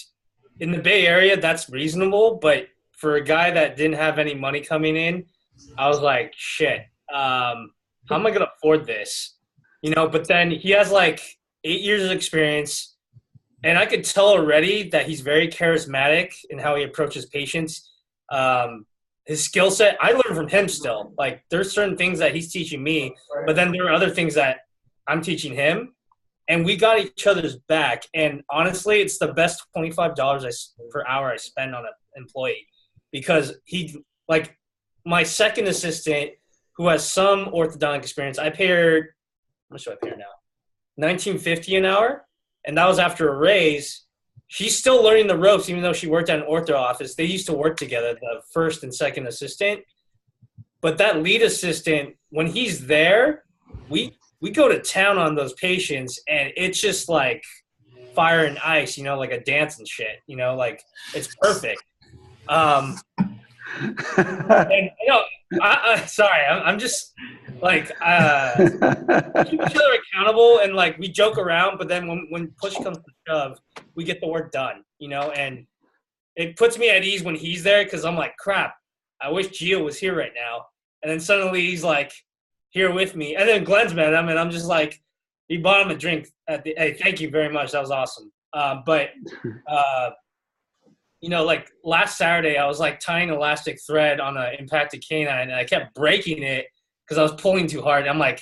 in the Bay Area, that's reasonable. But for a guy that didn't have any money coming in, I was like, shit, how am I going to afford this? You know, but then he has like 8 years of experience, and I could tell already that he's very charismatic in how he approaches patients. His skill set, I learn from him still. Like, there's certain things that he's teaching me, but then there are other things that I'm teaching him, and we got each other's back. And honestly, it's the best $25 per hour I spend on an employee, because he, like, my second assistant, who has some orthodontic experience, I pay her, how much do I pay her now? $19.50 an hour, and that was after a raise. She's still learning the ropes, even though she worked at an ortho office. They used to work together, the first and second assistant. But that lead assistant, when he's there, we go to town on those patients, and it's just like fire and ice, you know, like a dance and shit, you know, like it's perfect. And, you know, sorry, I'm just like, keep each other accountable, and like we joke around, but then when push comes to shove, we get the work done, you know, and it puts me at ease when he's there, because I'm like, crap, I wish Gio was here right now. And then suddenly he's like here with me, and then Glenn's met him, and I'm just like, he bought him a drink at the, hey, thank you very much, that was awesome. But you know, like last Saturday, I was like tying elastic thread on an impacted canine, and I kept breaking it because I was pulling too hard. I'm like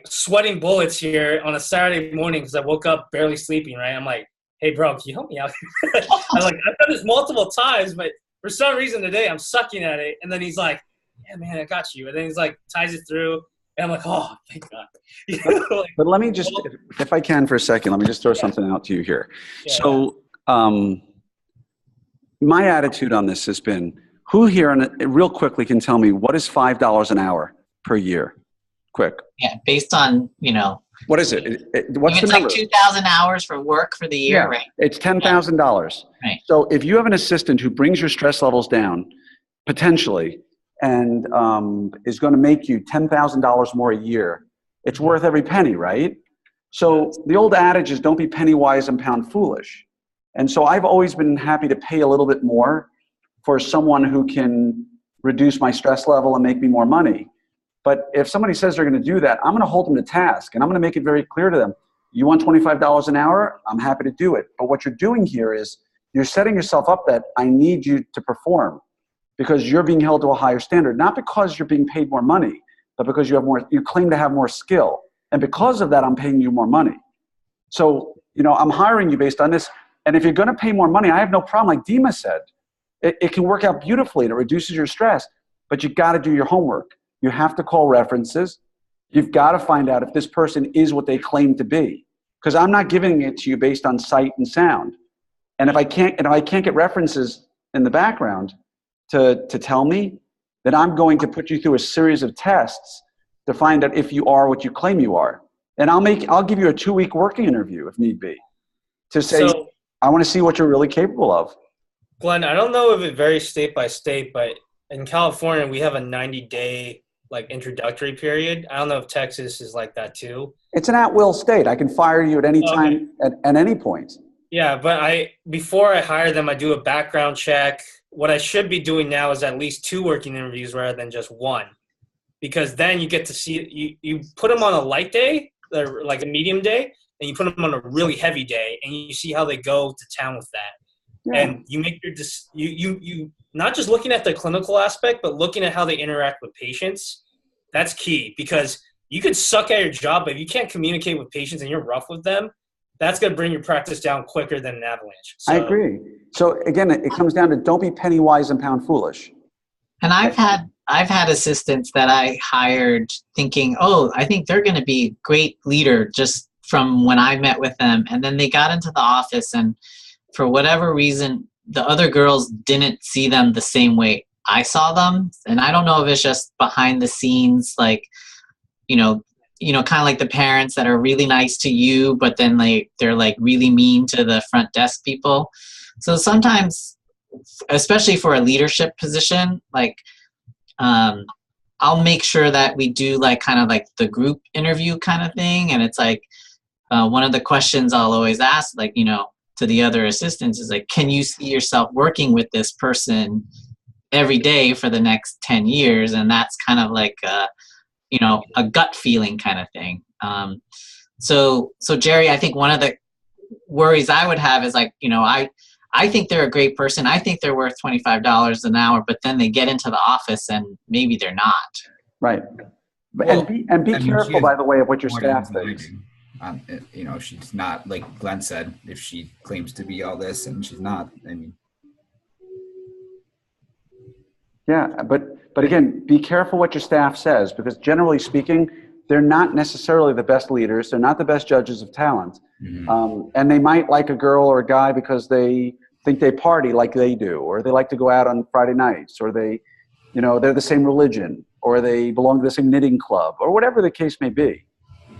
sweating bullets here on a Saturday morning because I woke up barely sleeping, right? I'm like, hey, bro, can you help me out? I'm like, I've done this multiple times, but for some reason today I'm sucking at it. And then he's like, yeah, man, I got you. And then he's like, ties it through. And I'm like, oh, thank God. You know, like, but let me just, if I can for a second, let me just throw something out to you here. Yeah, so my attitude on this has been, who here, and real quickly, can tell me what is $5 an hour per year? Quick. Yeah, based on, you know. What is it? What's the it's number? like 2,000 hours for work for the year, Yeah, right? it's $10,000. Right. So if you have an assistant who brings your stress levels down, potentially, and is going to make you $10,000 more a year, it's worth every penny, right? So the old adage is don't be penny wise and pound foolish. And so I've always been happy to pay a little bit more for someone who can reduce my stress level and make me more money. But if somebody says they're going to do that, I'm going to hold them to task, and I'm going to make it very clear to them, you want $25 an hour? I'm happy to do it. But what you're doing here is you're setting yourself up that I need you to perform, because you're being held to a higher standard, not because you're being paid more money, but because you claim to have more skill. And because of that, I'm paying you more money. So, you know, I'm hiring you based on this. And if you're going to pay more money, I have no problem. Like Dima said, it can work out beautifully and it reduces your stress, but you got to do your homework. You have to call references. You've got to find out if this person is what they claim to be. because I'm not giving it to you based on sight and sound. And if I can't get references in the background to tell me, then I'm going to put you through a series of tests to find out if you are what you claim you are. And I'll give you a 2-week working interview if need be, to say, I want to see what you're really capable of. Glenn, I don't know if it varies state by state, but in California, we have a 90-day like introductory period. I don't know if Texas is like that too. It's an at-will state. I can fire you at any time, at any point. Yeah, but before I hire them, I do a background check. What I should be doing now is at least 2 working interviews rather than just 1, because then you get to see you put them on a light day, or like a medium day, and you put them on a really heavy day, and you see how they go to town with that. Yeah. And you make your you not just looking at the clinical aspect, but looking at how they interact with patients. That's key, because you could suck at your job, but if you can't communicate with patients and you're rough with them, that's going to bring your practice down quicker than an avalanche. So, I agree. So again, it comes down to don't be penny wise and pound foolish. And I've had assistants that I hired thinking, oh, I think they're going to be a great leader just from when I met with them. And then they got into the office, and for whatever reason, the other girls didn't see them the same way I saw them. And I don't know if it's just behind the scenes, like, kind of like the parents that are really nice to you, but then they're like really mean to the front desk people. So sometimes, especially for a leadership position, like I'll make sure that we do like kind of like the group interview kind of thing. And it's like one of the questions I'll always ask, like, to the other assistants is like, can you see yourself working with this person every day for the next 10 years? And that's kind of like a gut feeling kind of thing. So Jerry, I think one of the worries I would have is like, I think they're a great person. I think they're worth $25 an hour, but then they get into the office and maybe they're not. Right. And be careful, by the way, of what your staff thinks. She's not, like Glenn said, if she claims to be all this and she's not, I mean. Yeah, but again, be careful what your staff says, because generally speaking, they're not necessarily the best leaders. They're not the best judges of talent. Mm-hmm. And they might like a girl or a guy because they think they party like they do, or they like to go out on Friday nights, or they're the same religion, or they belong to the same knitting club, or whatever the case may be.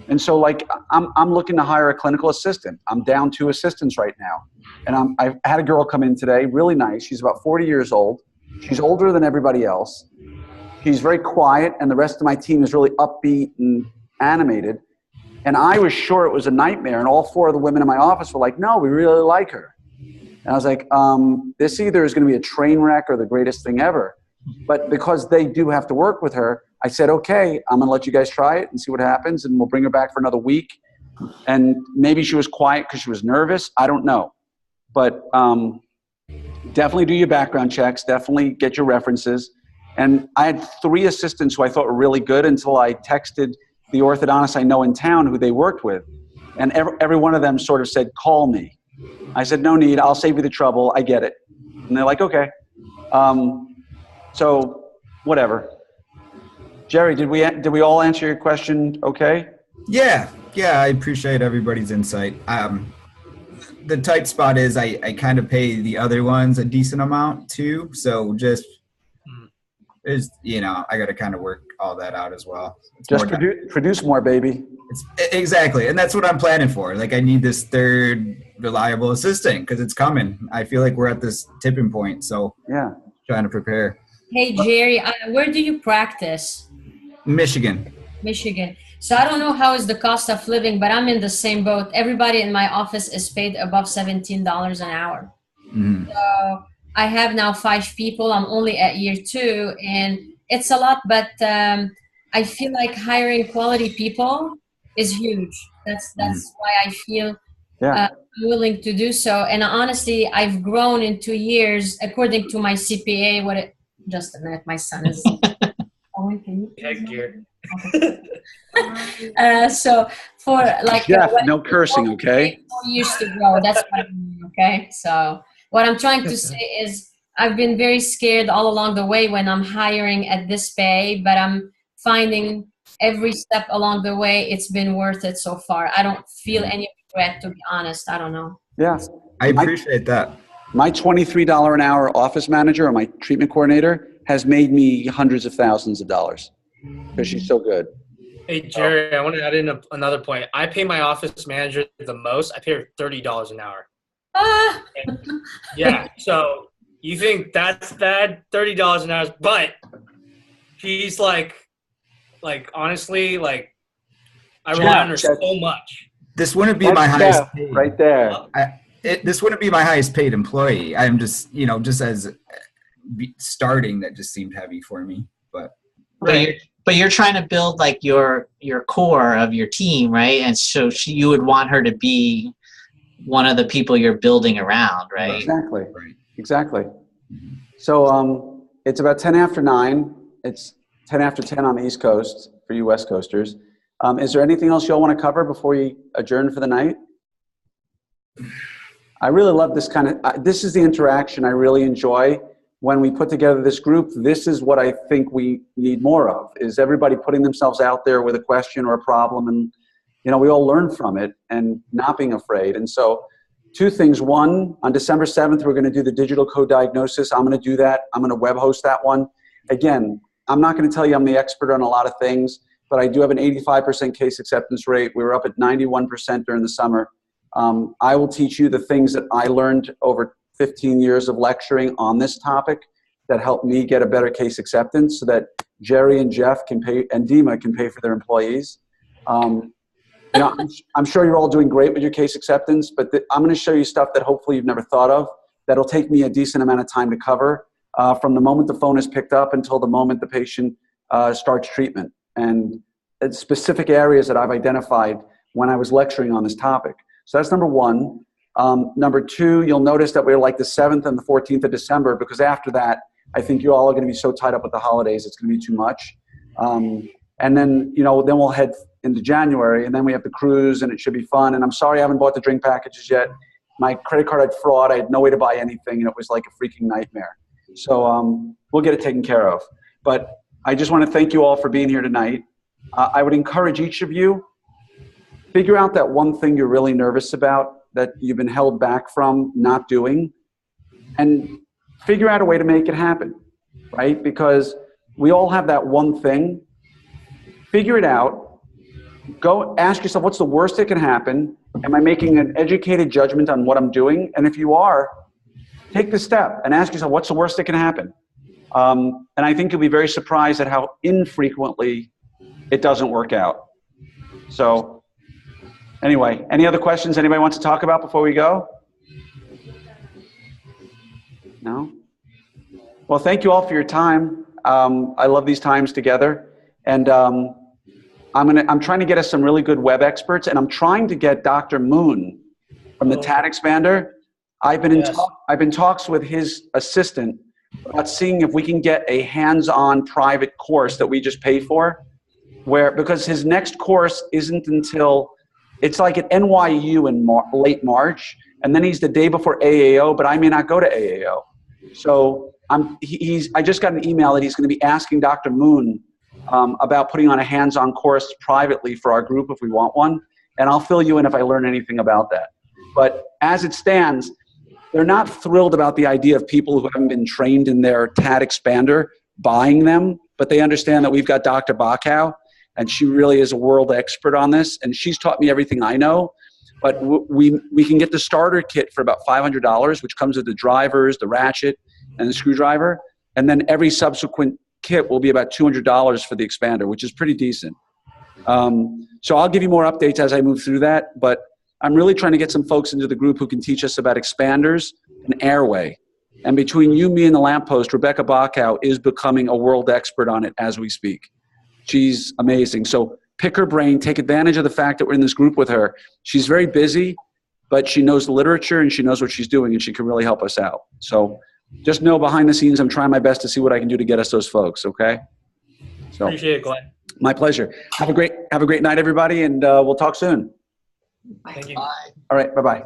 And so like, I'm looking to hire a clinical assistant. I'm down 2 assistants right now. And I had a girl come in today, really nice. She's about 40 years old. She's older than everybody else. She's very quiet, and the rest of my team is really upbeat and animated. And I was sure it was a nightmare, and all 4 of the women in my office were like, no, we really like her. And I was like, this either is going to be a train wreck or the greatest thing ever. But because they do have to work with her, I said, okay, I'm going to let you guys try it and see what happens, and we'll bring her back for another week. And maybe she was quiet because she was nervous. I don't know. But definitely do your background checks. Definitely get your references. And I had 3 assistants who I thought were really good until I texted the orthodontist I know in town who they worked with. And every one of them sort of said, call me. I said, no need. I'll save you the trouble. I get it. And they're like, okay. So whatever. Jerry, did we all answer your question okay? Yeah, I appreciate everybody's insight. The tight spot is I kind of pay the other ones a decent amount too. So just I got to kind of work all that out as well. Just produce more, baby. Exactly. And that's what I'm planning for. Like I need this 3rd reliable assistant because it's coming. I feel like we're at this tipping point. So yeah, trying to prepare. Hey, Jerry, where do you practice? Michigan. So I don't know how is the cost of living, but I'm in the same boat. Everybody in my office is paid above $17 an hour. Mm-hmm. So I have now 5 people. I'm only at year 2, and it's a lot, but I feel like hiring quality people is huge. That's why I feel willing to do so. And honestly, I've grown in 2 years, according to my CPA. Just a minute, my son is. Headgear. So for like no cursing, okay? Used to grow. That's what I mean, okay. So what I'm trying to say is I've been very scared all along the way when I'm hiring at this pay, but I'm finding every step along the way it's been worth it so far. I don't feel any regret, to be honest. I don't know. Yeah. I appreciate that. My $23 an hour office manager or my treatment coordinator has made me hundreds of thousands of dollars because she's so good. Hey, Jerry, I want to add in another point. I pay my office manager the most. I pay her $30 an hour. Ah! Yeah, so you think that's bad? $30 an hour, but she's like honestly, like I rely on her so much. This wouldn't be my highest paid. Right there. This wouldn't be my highest paid employee. I'm just, just as starting, that just seemed heavy for me. But you're trying to build like your core of your team, right? And so you would want her to be one of the people you're building around, right? Exactly. Right. Exactly. So it's about 10 after 9. It's 10 after 10 on the East Coast for you West Coasters. Is there anything else you all want to cover before we adjourn for the night? I really love this this is the interaction I really enjoy. When we put together this group, this is what I think we need more of, is everybody putting themselves out there with a question or a problem, and we all learn from it and not being afraid. And so 2 things. One, on December 7th, we're going to do the digital code diagnosis. I'm going to do that. I'm going to web host that one. Again, I'm not going to tell you I'm the expert on a lot of things, but I do have an 85% case acceptance rate. We were up at 91% during the summer. I will teach you the things that I learned over 15 years of lecturing on this topic that helped me get a better case acceptance so that Jerry and Jeff can pay and Dima can pay for their employees. I'm sure you're all doing great with your case acceptance, but I'm going to show you stuff that hopefully you've never thought of that'll take me a decent amount of time to cover from the moment the phone is picked up until the moment the patient starts treatment, and specific areas that I've identified when I was lecturing on this topic. So that's number 1. Number 2, you'll notice that we're like the 7th and the 14th of December, because after that, I think you all are going to be so tied up with the holidays, it's going to be too much. And then, then we'll head into January, and then we have the cruise, and it should be fun. And I'm sorry I haven't bought the drink packages yet. My credit card had fraud. I had no way to buy anything, and it was like a freaking nightmare. So we'll get it taken care of. But I just want to thank you all for being here tonight. I would encourage each of you, figure out that one thing you're really nervous about, that you've been held back from not doing, and figure out a way to make it happen, right? Because we all have that one thing. Figure it out. Go ask yourself, what's the worst that can happen? Am I making an educated judgment on what I'm doing? And if you are, take the step and ask yourself, what's the worst that can happen? And I think you'll be very surprised at how infrequently it doesn't work out. So anyway, any other questions anybody wants to talk about before we go? No? Well, thank you all for your time. I love these times together. And I'm trying to get us some really good web experts, and I'm trying to get Dr. Moon from the TAT Expander. I've been in talks with his assistant about seeing if we can get a hands-on private course that we just pay for, because his next course isn't until, it's like at NYU in late March, and then he's the day before AAO, but I may not go to AAO. So I just got an email that he's going to be asking Dr. Moon about putting on a hands-on course privately for our group if we want one, and I'll fill you in if I learn anything about that. But as it stands, they're not thrilled about the idea of people who haven't been trained in their TAT Expander buying them, but they understand that we've got Dr. Bacow, and she really is a world expert on this, and she's taught me everything I know. But we can get the starter kit for about $500, which comes with the drivers, the ratchet, and the screwdriver, and then every subsequent kit will be about $200 for the expander, which is pretty decent. So I'll give you more updates as I move through that, but I'm really trying to get some folks into the group who can teach us about expanders and airway. And between you, me, and the lamppost, Rebecca Bacow is becoming a world expert on it as we speak. She's amazing. So pick her brain, take advantage of the fact that we're in this group with her. She's very busy, but she knows the literature and she knows what she's doing, and she can really help us out. So just know behind the scenes, I'm trying my best to see what I can do to get us those folks, okay? So, appreciate it, Glenn. My pleasure. Have a great night, everybody, and we'll talk soon. Thank you. Bye. All right, bye-bye.